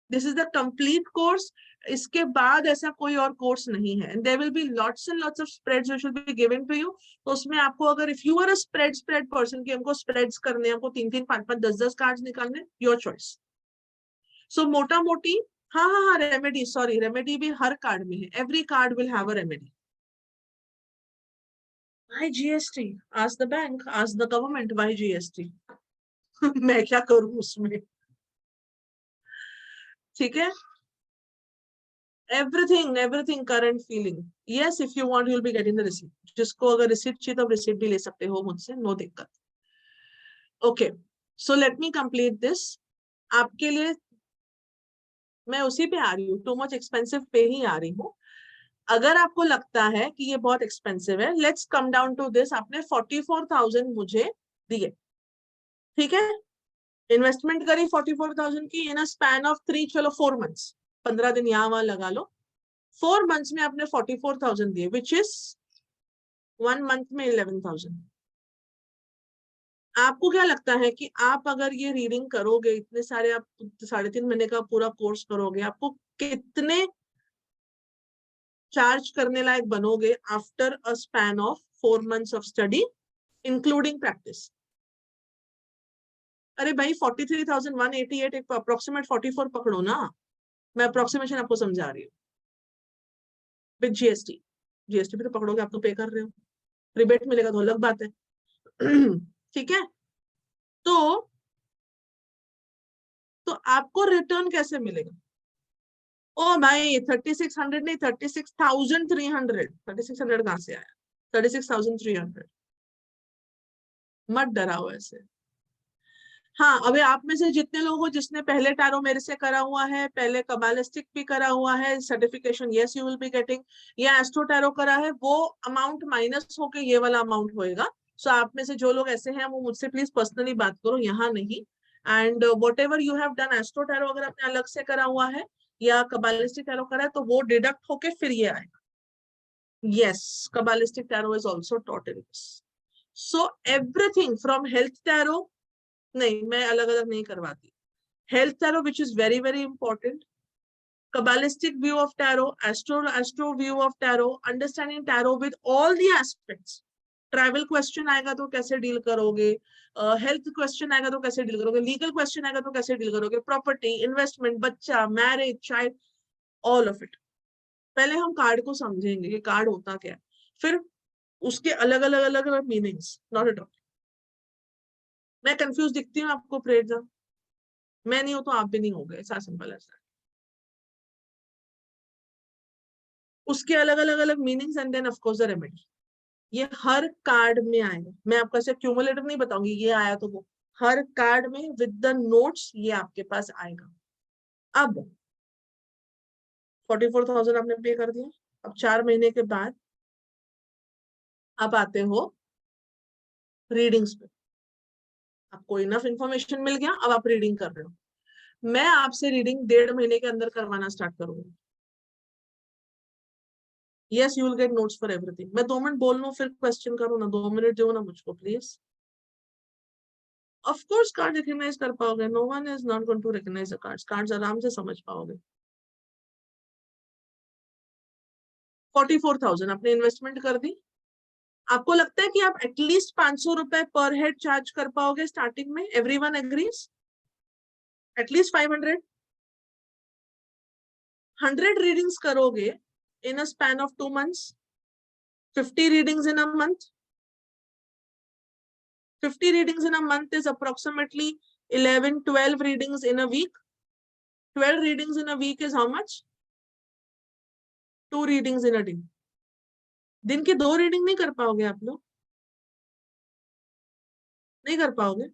This is the complete course. इसके बाद ऐसा कोई और कोर्स नहीं है. And there will be lots and lots of spreads which will be given to you. तो उसमें आपको अगर if you are a spread person कि हमको spreads करने, हमको 3-3, 5-5, 10-10 कार्ड्स निकालने, your choice. So मोटा मोटी हाँ, रेमेडी, सॉरी, रेमेडी भी हर कार्ड में है. Every card will have a remedy. Why GST? Ask the bank, ask the government, why GST? मैं क्या करूं उसमें, ठीक है? Everything current feeling. Yes, if you want, you'll be getting the receipt. जिसको अगर receipt चाहिए तो receipt भी ले सकते हो मुझसे, no दिक्कत. Okay, so let me complete this. आपके लिए मैं उसी पे आ रही हूँ, too much expensive पे ही आ रही हूँ. अगर आपको लगता है कि ये बहुत एक्सपेंसिव है, let's come down to this. आपने 44,000 मुझे दिए, ठीक है? इन्वेस्टमेंट करी 44,000 की इन अ स्पैन ऑफ 3, चलो 4 months, 15 दिन यहाँ वहां लगा लो. 4 months में आपने 44,000 दिए, विच इज 1 month में 11,000. आपको क्या लगता है कि आप अगर ये रीडिंग करोगे, इतने सारे, आप 3.5 महीने का पूरा कोर्स करोगे, आपको कितने चार्ज करने लायक बनोगे after a span of 4 months of study including practice? अरे भाई 43,188 एक अप्रोक्सीमेट 44 पकड़ो ना. मैं अप्रोक्सीमेशन आपको समझा रही हूँ विद जीएसटी. जीएसटी भी तो पकड़ोगे, आप तो पे कर रहे हो. रिबेट मिलेगा तो अलग बात है. ठीक है, तो आपको रिटर्न कैसे मिलेगा? ओ भाई 3600 नहीं, 36,300. 3600 कहां से आया? 36,300. मत डराओ ऐसे. हाँ, अभी आप में से जितने लोग हो जिसने पहले टैरो मेरे से करा हुआ है, पहले कबालिस्टिक भी करा हुआ है, certification yes you will be getting, या एस्ट्रो टैरो करा है, वो अमाउंट माइनस होके ये वाला अमाउंट होएगा. सो आप में से जो लोग ऐसे हैं वो मुझसे प्लीज पर्सनली बात करो, यहाँ नहीं. And what ever you have done astro tarot अगर आपने अलग से करा हुआ है या कबालिस्टिक टैरो करा है, तो वो डिडक्ट होके फिर ये आएगा. Yes, Kabbalistic tarot is also taught in this. So everything from health tarot, नहीं मैं अलग अलग नहीं करवाती. Health tarot, which is very very important. Kabbalistic view of tarot, astro view of tarot, understanding tarot with all the aspects. Travel question आएगा तो कैसे deal करोगे, हेल्थ क्वेश्चन आएगा तो कैसे डील करोगे, लीगल क्वेश्चन आएगा तो कैसे डील करोगे, प्रॉपर्टी, इन्वेस्टमेंट, बच्चा, marriage, child, all of it. पहले हम कार्ड को समझेंगे कि कार्ड होता क्या है, फिर उसके अलग अलग अलग अलग मीनिंग्स. Not at all. मैं कंफ्यूज दिखती हूँ आपको प्रेरणा? मैं नहीं हूं तो आप भी नहीं होगे, ऐसा सिंपल ऐसा. उसके अलग अलग अलग meanings and then of course the remedy. ये हर कार्ड में आएगा. मैं आपको ऐसे क्यूमुलेटिव नहीं बताऊंगी ये आया तो वो, हर कार्ड में विद द नोट्स ये आपके पास आएगा. अब 44,000 आपने पे कर दिया. अब 4 महीने के बाद आप आते हो रीडिंग्स पे. आपको इनफ इंफॉर्मेशन मिल गया, अब आप रीडिंग कर रहे हो. मैं आपसे रीडिंग 1.5 महीने के अंदर करवाना स्टार्ट करूंगी। Yes, you will gate notes for everything. मैं 2 मिनट बोल लूं फिर क्वेश्चन करूं ना, 2 मिनट दो ना मुझको please. Of course card recognize कर पाओगे, no one is not going to recognize the cards, cards आराम से समझ पाओगे। 44,000 आपने इन्वेस्टमेंट कर दी। आपको लगता है कि आप एटलीस्ट 500 रुपए पर हेड चार्ज कर पाओगे स्टार्टिंग में? Everyone agrees? एटलीस्ट 500? 100 रीडिंग्स करोगे in a span of 2 months, 50 readings in a month. 50 readings in a month is approximately 11, 12 readings in a week. 12 readings in a week is how much? 2 readings in a day. दिन की 2 reading नहीं कर पाओगे आप लोग? नहीं कर पाओगे।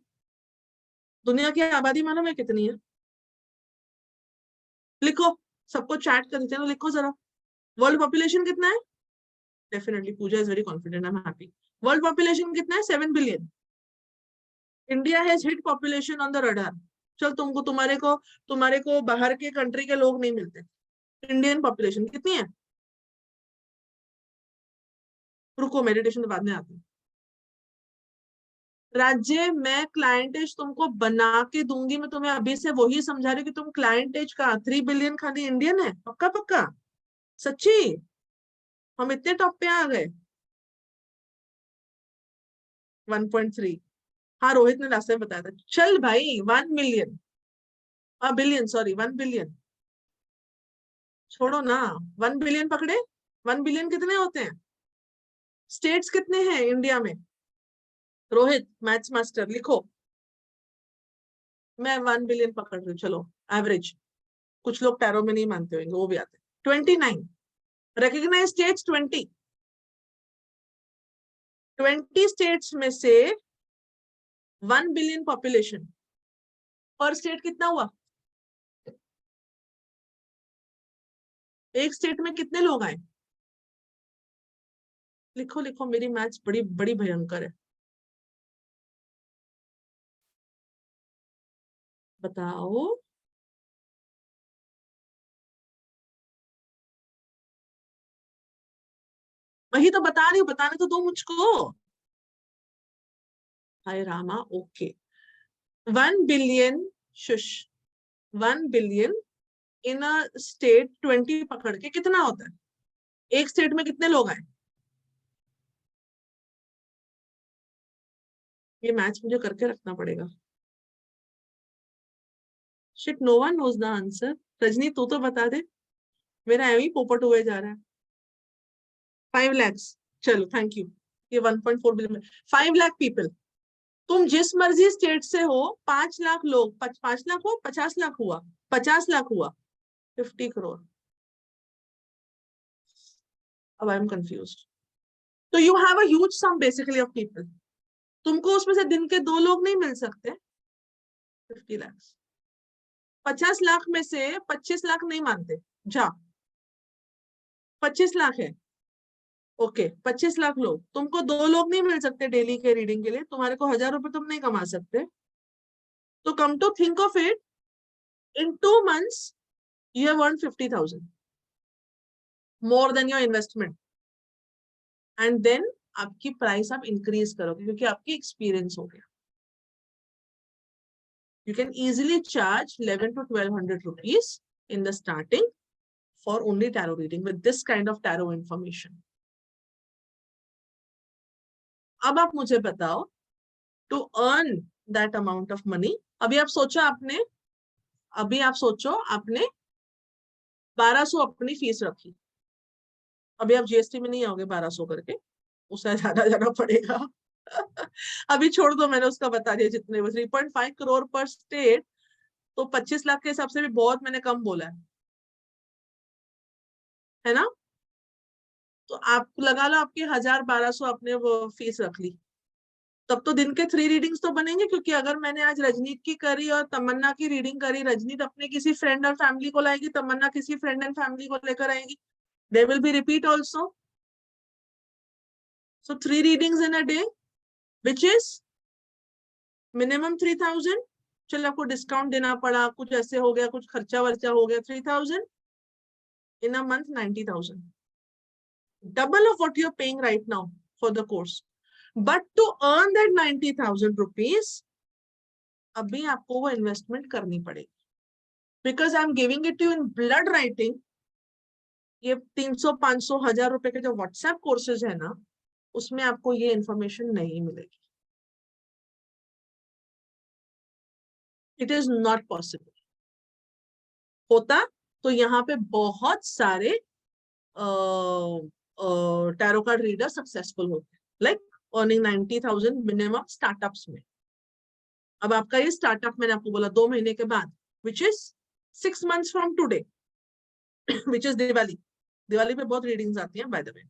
दुनिया की आबादी मालूम है कितनी है? लिखो, सबको चैट कर देते हैं, लिखो जरा। वर्ल्ड पॉपुलेशन कितना है? Definitely Pooja is very confident, I am happy. World population कितना है? 7 billion. India has hit population on the radar. चल तुम्हारे को बाहर के कंट्री के लोग नहीं मिलते। इंडियन पॉपुलेशन कितनी है? रुको, मेडिटेशन के बाद में आती हूँ। राज्य, मैं क्लाइंटेज तुमको बना के दूंगी। मैं तुम्हें अभी से वही समझा रही हूँ कि तुम क्लाइंटेज का 3 बिलियन खाली इंडियन है। पक्का पक्का सच्ची? हम इतने टॉप पे आ गए। 1.3। हाँ, रोहित ने लास्ट टाइम बताया था। चल भाई 1 मिलियन, बिलियन, सॉरी 1 बिलियन छोड़ो ना। 1 बिलियन पकड़े। 1 बिलियन कितने होते हैं? स्टेट्स कितने हैं इंडिया में? रोहित मैथ्स मास्टर, लिखो। मैं 1 बिलियन पकड़ रही हूँ, चलो एवरेज। कुछ लोग टैरो में नहीं मानते होंगे, वो भी आते हैं। 29 रिकॉग्नाइज्ड स्टेट्स। 20 स्टेट्स में से 1 बिलियन पॉपुलेशन, पर स्टेट कितना हुआ? एक स्टेट में कितने लोग आए? लिखो लिखो, मेरी मैथ्स बड़ी बड़ी भयंकर है। बताओ। वही तो बता रही हूँ, बताने तो दो मुझको। हाय रामा, okay. 1 billion, shush. 1 billion in a state 20 पकड़ के कितना होता है? एक स्टेट में कितने लोग आए? ये मैथ्स मुझे करके रखना पड़ेगा। Shit, no one knows the answer. Rajni तू तो बता दे, मेरा एवं ही पोपट हुए जा रहा है। 5 lakhs, चलो थैंक यू। ये 1.4 बिलियन, 5 लाख पीपल। तुम जिस मर्जी स्टेट से हो, 5 लाख लोग, 5 लाख हुआ, 50 लाख हुआ, 50 लाख हुआ, 50 करोड़। अब आई एम कंफ्यूज। तो you have a huge sum basically of people. तुमको उसमें से दिन के 2 लोग नहीं मिल सकते? 50 लाख। 50 लाख में से 25 लाख नहीं मानते, जा। 25 लाख है, ओके। 25 लाख लोग, तुमको 2 लोग नहीं मिल सकते डेली के रीडिंग के लिए। तुम्हारे को 1000 रुपए तुम नहीं कमा सकते। तो come to think of it, in 2 months you have earned 50,000 more than your investment, and then आपकी प्राइस आप इंक्रीज करोगे क्योंकि आपकी एक्सपीरियंस हो गया। You can easily charge 11 to 1200 rupees in the starting for only tarot reading with this kind of tarot information. अब आप मुझे बताओ, to earn that amount of money, अभी आप सोचो आपने 1200 अपनी फीस रखी। अभी आप जीएसटी में नहीं आओगे 1200 करके, उससे ज्यादा जाना पड़ेगा। अभी छोड़ दो, मैंने उसका बता दिया जितने 3.5 करोड़ पर स्टेट, तो 25 लाख के हिसाब से भी बहुत मैंने कम बोला है ना? तो आप लगा लो आपके 1000-1200 अपने वो फीस रख ली, तब तो दिन के 3 रीडिंग्स तो बनेंगे। क्योंकि अगर मैंने आज रजनीत की करी और तमन्ना की रीडिंग करी, रजनीत अपने किसी फ्रेंड और फैमिली को लाएगी, तमन्ना किसी फ्रेंड एंड फैमिली को लेकर आएगी, they will be repeat also. So 3 readings in a day, which is minimum 3000, चलो आपको डिस्काउंट देना पड़ा, कुछ ऐसे हो गया, कुछ खर्चा वर्चा हो गया, 3,000 in a month, 90,000, double of what you're paying right now for the course. But to earn that 90,000 rupees, अभी आपको वो इन्वेस्टमेंट करनी पड़ेगी, because I am giving it you in blood writing. ये 300, 500, 1000 रुपए के जो व्हाट्सएप कोर्सेज है ना, उसमें आपको ये इंफॉर्मेशन नहीं मिलेगी. It is not possible. होता तो यहाँ पे बहुत सारे टैरो कार्ड रीडर सक्सेसफुल होते, लाइक अर्निंग 90,000 मिनिमम स्टार्टअप्स में. अब आपका ये स्टार्टअप मैंने आपको बोला 2 महीने के बाद, which is 6 months from today, which is Diwali. Diwali पे बहुत रीडिंग्स आती हैं बाय द वे.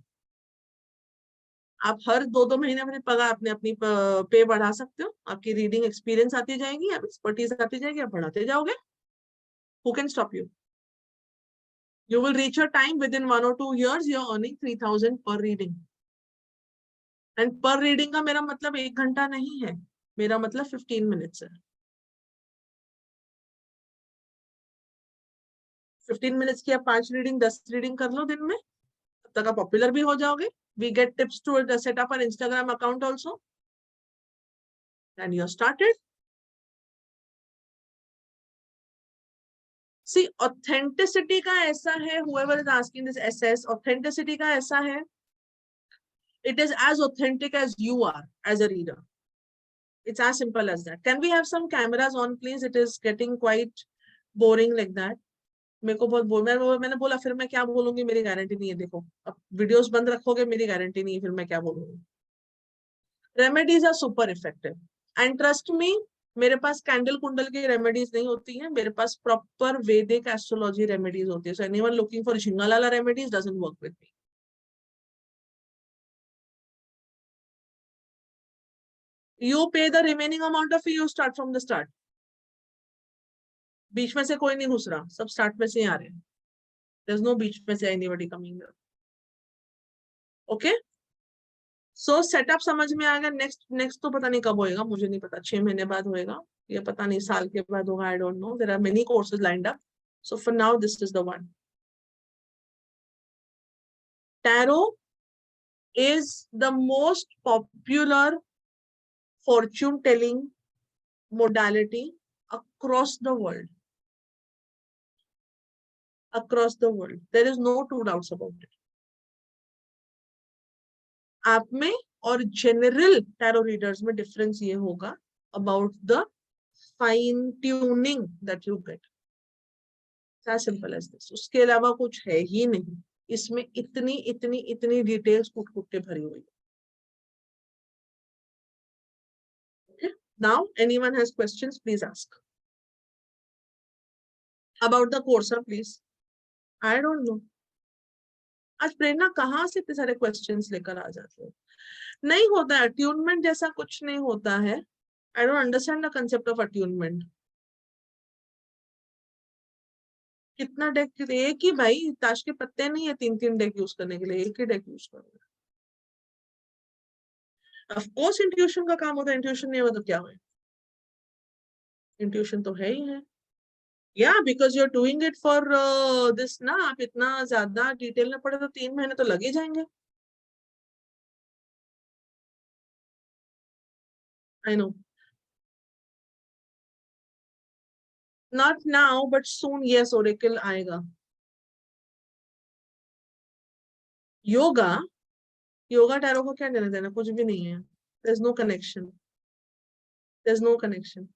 आप हर 2-2 महीने अपनी पगार अपनी पे बढ़ा सकते हो. आपकी रीडिंग एक्सपीरियंस आती जाएगी, आप एक्सपर्टीज आती जाएगी, आप बढ़ाते जाओगे. Who can stop you? You will reach a time within 1 or 2 years you're earning 3,000 per reading. And per reading का मेरा मतलब 1 घंटा नहीं है, मेरा मतलब 15 minutes है. 15 minutes की आप 5 रीडिंग 10 रीडिंग कर लो दिन में, तब तक आप पॉपुलर भी हो जाओगे. We get tips to set up an Instagram account also. And you're started. See, authenticity का ऐसा है, whoever is asking this SS, authenticity का ऐसा है, it is as authentic as you are as a reader. It's as simple as that. Can we have some cameras on, please? It is getting quite boring like that. मेरे को बहुत मैंने बोला फिर मैं क्या बोलूंगी, मेरी गारंटी नहीं है. देखो अब वीडियोस बंद रखोगे, मेरी गारंटी नहीं है, फिर मैं क्या बोलूंगी. Remedies are super effective and trust me, मेरे पास कैंडल कुंडल की रेमेडीज नहीं होती हैं, मेरे पास प्रॉपर वैदिक एस्ट्रोलॉजी रेमेडीज होती है. सो एनीवन लुकिंग फॉर झिंगालाला remedies doesn't work with me. You pay the remaining amount of fee, you start from the start. बीच में से कोई नहीं घुस रहा, सब स्टार्ट में से ही आ रहे हैं. There's no बीच में से anybody coming there. Okay? So setup समझ में आ गया. नेक्स्ट तो पता नहीं कब होएगा, मुझे नहीं पता. 6 महीने बाद होएगा, ये पता नहीं साल के बाद होगा. I don't know. There are many courses lined up. So for now, this is the one. Tarot is the most popular fortune telling modality across the world. Across the world. There is no two doubts about it. आप में और general tarot readers में difference ये होगा about the fine tuning that you get. As simple as this. उसके अलावा कुछ है ही नहीं इसमें. इतनी डिटेल्स कुट के भरी हुई है. Now anyone has questions, please ask about the course. Please. I don't no आज प्रेरणा कहाँ से इतने सारे क्वेश्चंस लेकर आ जाते हो. नहीं होता है अट्यूनमेंट जैसा कुछ नहीं होता है. I don't understand the concept of attunement. कितना डेक? एक ही भाई, ताश के पत्ते नहीं है 3-3 डेक यूज करने के लिए, एक ही डेक यूज करो. ऑफ कोर्स इंट्यूशन का काम होता है. इंट्यूशन नहीं होता तो क्या हुआ? इंट्यूशन तो है ही है. या because you are doing it for this ना. आप इतना ज्यादा डिटेल में पढ़े तो 3 महीने तो लग ही जाएंगे. I know. Not now, but soon, yes, Oracle आएगा. योगा टैरो को क्या देना देना? कुछ भी नहीं है. There's no connection. There's no connection.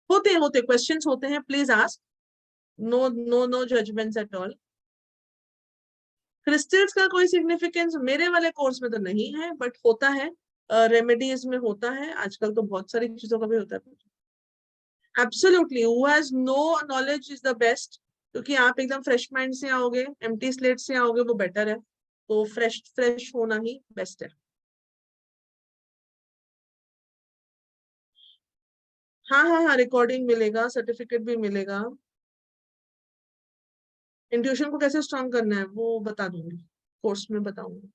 होते क्वेश्चंस होते हैं, please ask. No judgements at all. Crystals का कोई सिग्निफिकेंस मेरे वाले कोर्स में तो नहीं है, बट होता है. रेमेडीज में होता है. आजकल तो बहुत सारी चीजों का भी होता है. Absolutely. Who has no knowledge is the best. क्योंकि आप एकदम फ्रेश माइंड से आओगे, एम्प्टी स्लेट से आओगे, वो बेटर है. तो फ्रेश होना ही बेस्ट है. हाँ, रिकॉर्डिंग मिलेगा, सर्टिफिकेट भी मिलेगा. इंट्यूशन को कैसे स्ट्रॉन्ग करना है वो बता दूंगी, कोर्स में बताऊंगी.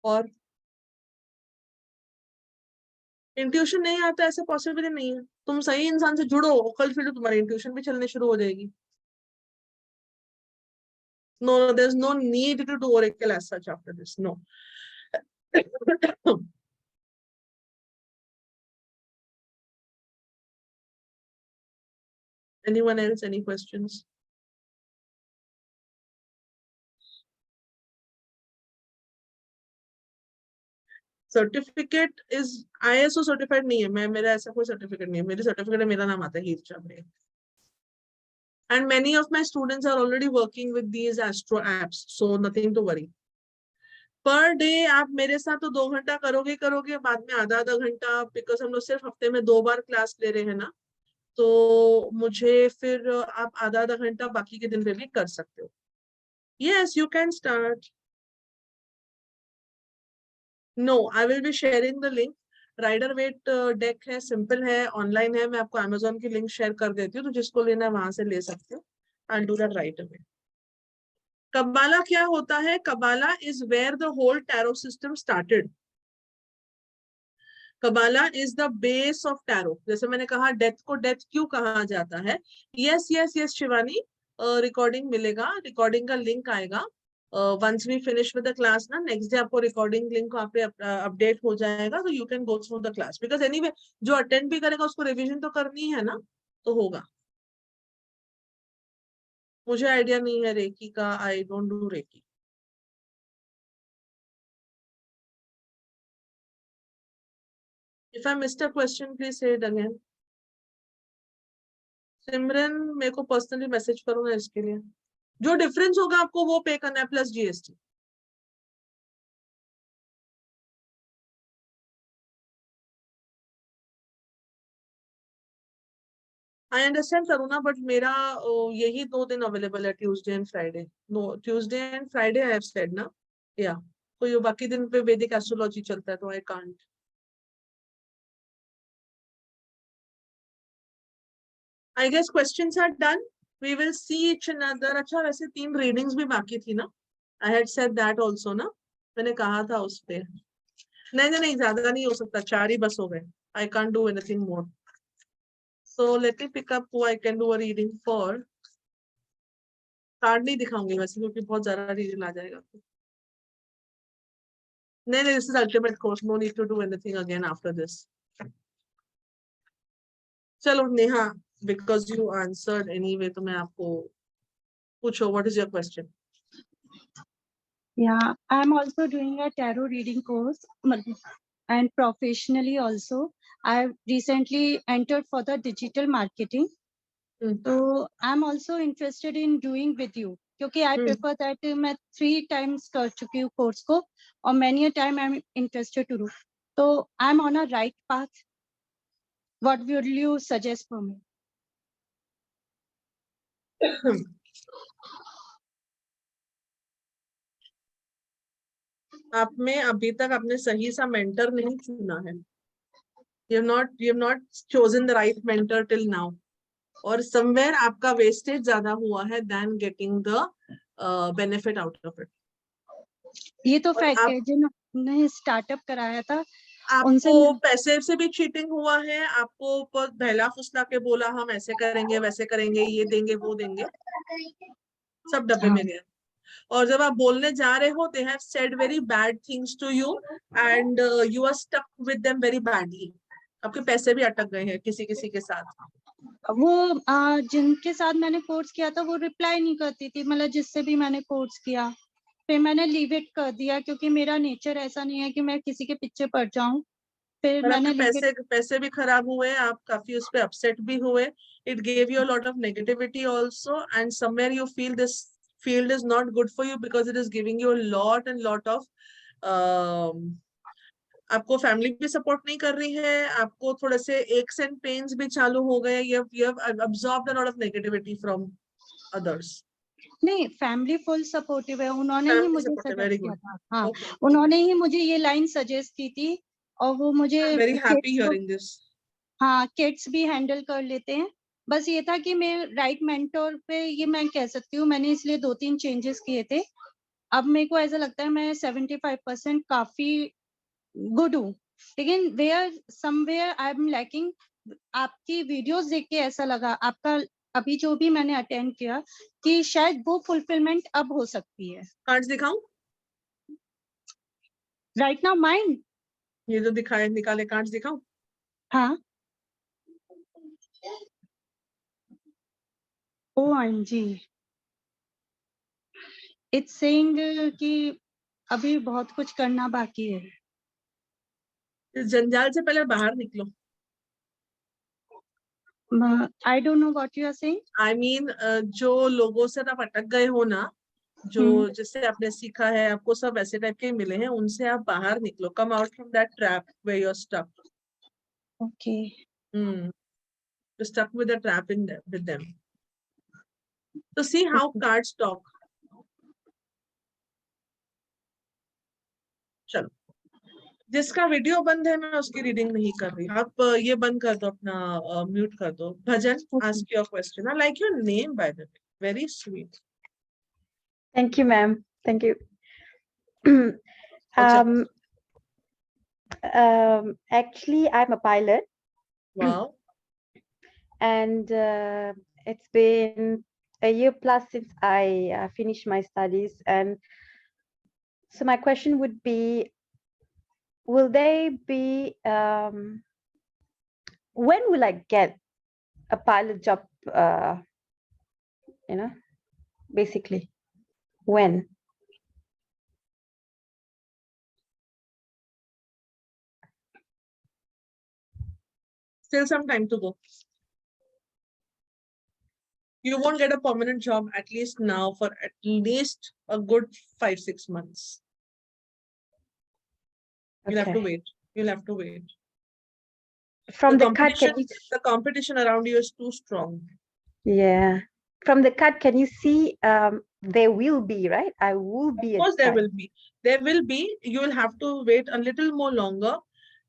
और इंट्यूशन नहीं आता ऐसे पॉसिबल नहीं है। तुम सही इंसान से जुड़ो, कल फिर तुम्हारी इंट्यूशन भी चलनी शुरू हो जाएगी। No, no, there's no need to do Oracle as such after this. No. Anyone else? Any questions? Certificate is ISO certified नहीं है। मैं, मेरा ऐसा कोई सर्टिफिकेट नहीं है। मेरी सर्टिफिकेट है, मेरा नाम आता है हीर चावड़े। And many of my students are already working with these Astro apps, so nothing to worry. Per day आप मेरे साथ तो 2 घंटा करोगे करोगे, बाद में आधा आधा घंटा, बिकॉज हम लोग सिर्फ हफ्ते में 2 बार क्लास ले रहे हैं ना, तो मुझे फिर आप आधा आधा घंटा बाकी के दिन पे भी कर सकते हो। Yes, you can start. No, I will be sharing the link. Rider Waite deck है, सिंपल है, ऑनलाइन है। मैं आपको Amazon की लिंक शेयर कर देती हूँ, तो जिसको लेना है वहां से ले सकते हो। I'll do that right away. कबाला क्या होता है? Kabbalah is where the whole tarot system started. Kabbalah is the base of tarot. जैसे मैंने कहा डेथ को डेथ क्यों कहा जाता है। Yes yes yes Shivani, recording मिलेगा, रिकॉर्डिंग का लिंक आएगा once we finish with the class ना। नेक्स्ट डे आपको रिकॉर्डिंग लिंक वहाँ पे अपडेट हो जाएगा, तो you can go through the class, because anyway जो अटेंड भी करेगा उसको रिविजन तो करनी है ना, तो होगा। मुझे आइडिया नहीं है रेकी का, I don't do reiki. If I missed a question, please say it again. Simran मेरे को पर्सनली मैसेज करो ना इसके लिए। जो डिफरेंस होगा आपको वो पे करना है प्लस GST। आई अंडरस्टैंड करूँ ना, बट मेरा यही 2 दिन अवेलेबल है, Tuesday and Friday. No, Tuesday and Friday I have said ना, या तो ये बाकी दिन पे वैदिक एस्ट्रोलॉजी चलता है, तो I can't. I guess questions are done, we will see each other. अच्छा, वैसे 3 रीडिंग्स भी बाकी थी ना, I had said that also ना, मैंने कहा था उस पे। नहीं नहीं नहीं, ज्यादा नहीं हो सकता, 4 ही बस हो गए। I can't do anything more. So let me pick up who I can do a reading for. Card नहीं दिखाऊंगी वैसे, क्योंकि बहुत ज्यादा रीडिंग आ जाएगा। नहीं नहीं, this is ultimate course, no need to do anything again after this. चलो Neha, because you answered anyway, तो मैं आपको पूछो, what is your question? Yeah, I'm also doing a tarot reading course and professionally also. I've recently entered for the digital marketing. So I'm also interested in doing with you, क्योंकि I prefer that मैं 3 times कर चुकी हूँ course को, और many a time I'm interested to do. So I'm on a right path. What would you suggest for me? आप में अभी तक आपने सही सा मेंटर नहीं चुना है। You have not chosen the right mentor till now. और somewhere आपका वेस्टेज ज्यादा हुआ है than getting the benefit out of it. ये तो फैक्ट है, जिन्होंने स्टार्टअप कराया था आपको पैसे से भी चीटिंग हुआ है, आपको बहला फुसला के बोला हम ऐसे करेंगे वैसे करेंगे, ये देंगे वो देंगे, सब डब्बे में गया। और जब आप बोलने जा रहे हो, they have said very bad things to you and you are stuck with them very badly. आपके पैसे भी अटक गए हैं किसी किसी के साथ। वो जिनके साथ मैंने कोर्स किया था वो रिप्लाई नहीं करती थी, मतलब जिससे भी मैंने कोर्स किया, फिर मैंने लीव इट कर दिया, क्योंकि मेरा नेचर ऐसा नहीं है कि मैं किसी के पीछे पड़ जाऊं। फिर मैंने पैसे भी खराब हुए, आप काफी उस पे अपसेट भी हुए। It gave you a lot of negativity also, and somewhere you feel this field is not good for you because it is giving you a lot and lot of आपको फैमिली भी support नहीं कर रही है, आपको थोड़े से x and pains भी चालू हो गए, you have absorbed a lot of negativity from others. नहीं, फैमिली फुल सपोर्टिव है, उन्होंने ही मुझे सजेस्ट किया था। हाँ, Okay. उन्होंने ही मुझे ये लाइन सजेस्ट की थी, और वो मुझे very happy hearing this. हाँ, किड्स भी हैंडल कर लेते हैं। बस ये था कि मैं राइट मेंटोर पे, ये मैं कह सकती हूँ, मैंने इसलिए 2-3 चेंजेस किए थे। अब मेरे को ऐसा लगता है मैं 75% काफी गुड हूँ लेकिन where somewhere I am lacking. आपकी वीडियोस देख के ऐसा लगा, आपका अभी जो भी मैंने अटेंड किया, कि शायद वो फुलफिलमेंट अब हो सकती है। कार्ड्स दिखाऊं? Right now mind. ये जो दिखाए निकाले कार्ड्स दिखाऊं? हाँ। OMG, इट्स सेइंग कि अभी बहुत कुछ करना बाकी है। इस जंजाल से पहले बाहर निकलो। I don't know what you are saying. I mean, जो लोगों से आप अटक गए हो ना, जो जिससे आपने सीखा है, आपको सब ऐसे टाइप के ही मिले हैं, उनसे आप बाहर निकलो. Come out from that trap where you are stuck. Okay. You're stuck with the trap with them. So see how cards talk. चलो, जिसका वीडियो बंद है मैं उसकी रीडिंग नहीं कर रही. आप ये बंद कर दो, अपना म्यूट कर दो. भजन, ask your question. I like your name, by the way. Very sweet. Thank you, ma'am. Thank you. What's your Actually, I'm a pilot, Wow. and it's been a year plus since I finished my studies. And so my question would be, will they be, when will I get a pilot job, basically, when? Still some time to go. You won't get a permanent job at least now for at least a good 5-6 months. You'll have to Okay. wait. You'll have to wait. From The the card, can you? the competition around you is too strong. Yeah. From the card, can you see there will be, right? I will be. Of course, there will be. There will be. You will have to wait a little more longer.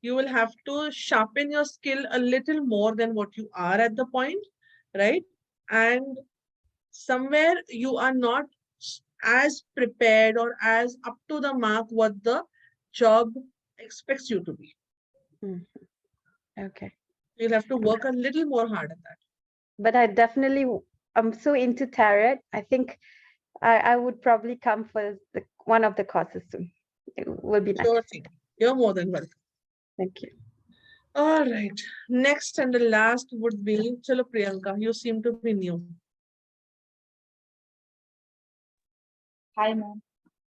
You will have to sharpen your skill a little more than what you are at the point, right? And somewhere you are not as prepared or as up to the mark what the job expects you to be. Okay. You'll have to work a little more hard at that. But I'm so into tarot. I think I would probably come for one of the courses soon. It will be nice. Sure thing. You're more than welcome. Thank you. All right. Next and the last would be Chalo Priyanka. You seem to be new. Hi, ma'am.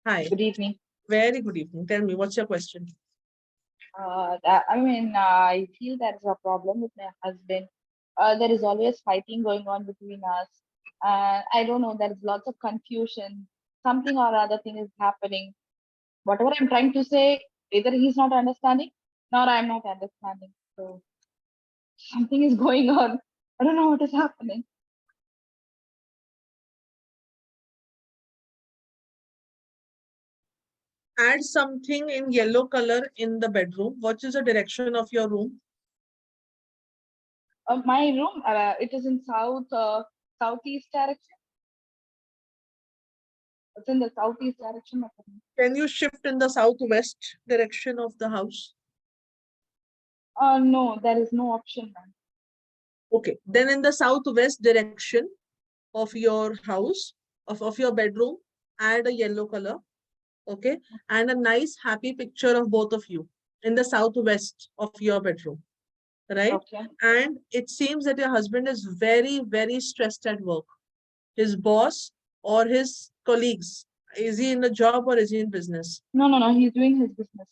Hi. Good evening. Very good evening. Tell me, what's your question? I feel there is a problem with my husband. There is always fighting going on between us. I don't know, there is lots of confusion. Something or other thing is happening. Whatever I'm trying to say, either he's not understanding, nor I'm not understanding. So something is going on. I don't know what is happening. Add something in yellow color in the bedroom. What is the direction of your room? My room, it is in southeast direction. It's in the southeast direction of the room. Can you shift in the southwest direction of the house? No, there is no option, ma'am. Okay, then in the southwest direction of your house, of your bedroom, add a yellow color, okay, and a nice happy picture of both of you in the southwest of your bedroom, right? Okay. And it seems that your husband is very, very stressed at work. His boss or his colleagues, is he in a job or is he in business? No, he's doing his business.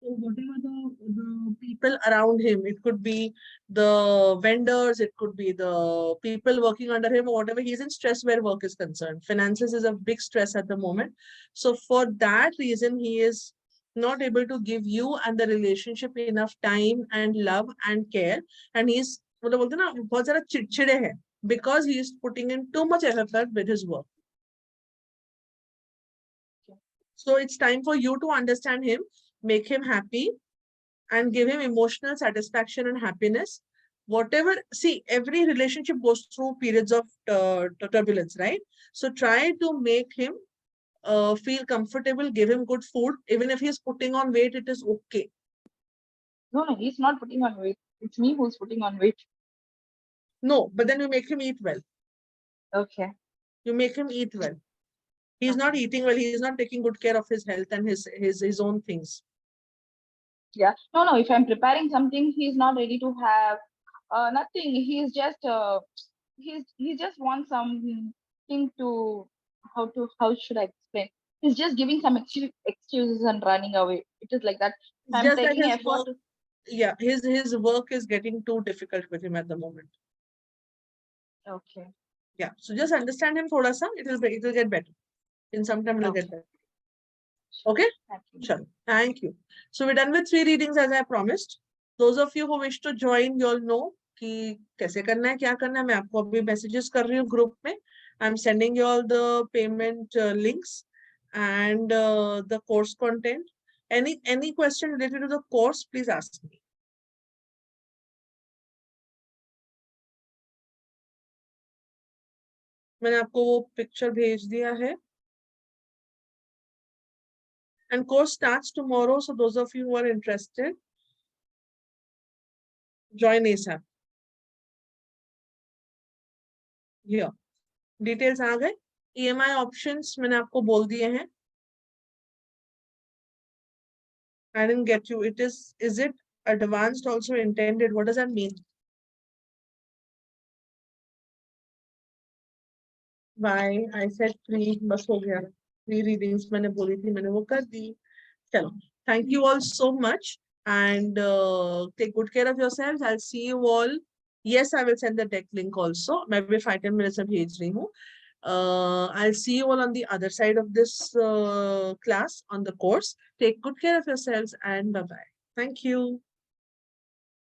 So whatever the people around him, it could be the vendors, it could be the people working under him, or whatever, he's in stress where work is concerned. Finances is a big stress at the moment. So for that reason, he is not able to give you and the relationship enough time and love and care. And he's because he is putting in too much effort with his work. So it's time for you to understand him, make him happy, and give him emotional satisfaction and happiness. Whatever, see, every relationship goes through periods of turbulence, right? So try to make him feel comfortable, give him good food. Even if he's putting on weight, it is okay. No, he's not putting on weight. It's me who's putting on weight. No, but then you make him eat well. Okay. You make him eat well. He's not eating well. He is not taking good care of his health and his own things. Yeah. No. If I'm preparing something, he's not ready to have nothing. He's just he just wants something to how should I explain? He's just giving some excuses and running away. It is like that. It's I'm just that taking his effort. work, yeah, his work is getting too difficult with him at the moment. Okay. Yeah. So just understand him thoda sa. It will get better. In some time it will get Okay. better. Okay. Thank you. Sure. Thank you. So we're done with 3 readings as I promised. Those of you who wish to join, you all know कि कैसे करना है, क्या करना है. मैं आपको अभी messages कर रही हूँ group में. I'm sending you all the payment links and the course content. Any question related to the course, please ask me. मैंने आपको वो picture भेज दिया है. And course starts tomorrow. So those of you who are interested, join ASAP. Here. Details आ गए. EMI options मैंने आपको बोल दिए हैं. I didn't get you. Is it advanced also intended? What does that mean? Why? I said 3, बस हो गया. 3 readings मैंने बोली थी, मैंने वो कर दी. चलो. Thank you all so much and take good care of yourselves. I'll see you all. Yes, I will send the deck link also. मैं भी 5-10 minutes में भेज रही हूँ. I'll see you all on the other side of this class on the course. Take good care of yourselves and bye-bye. Thank you.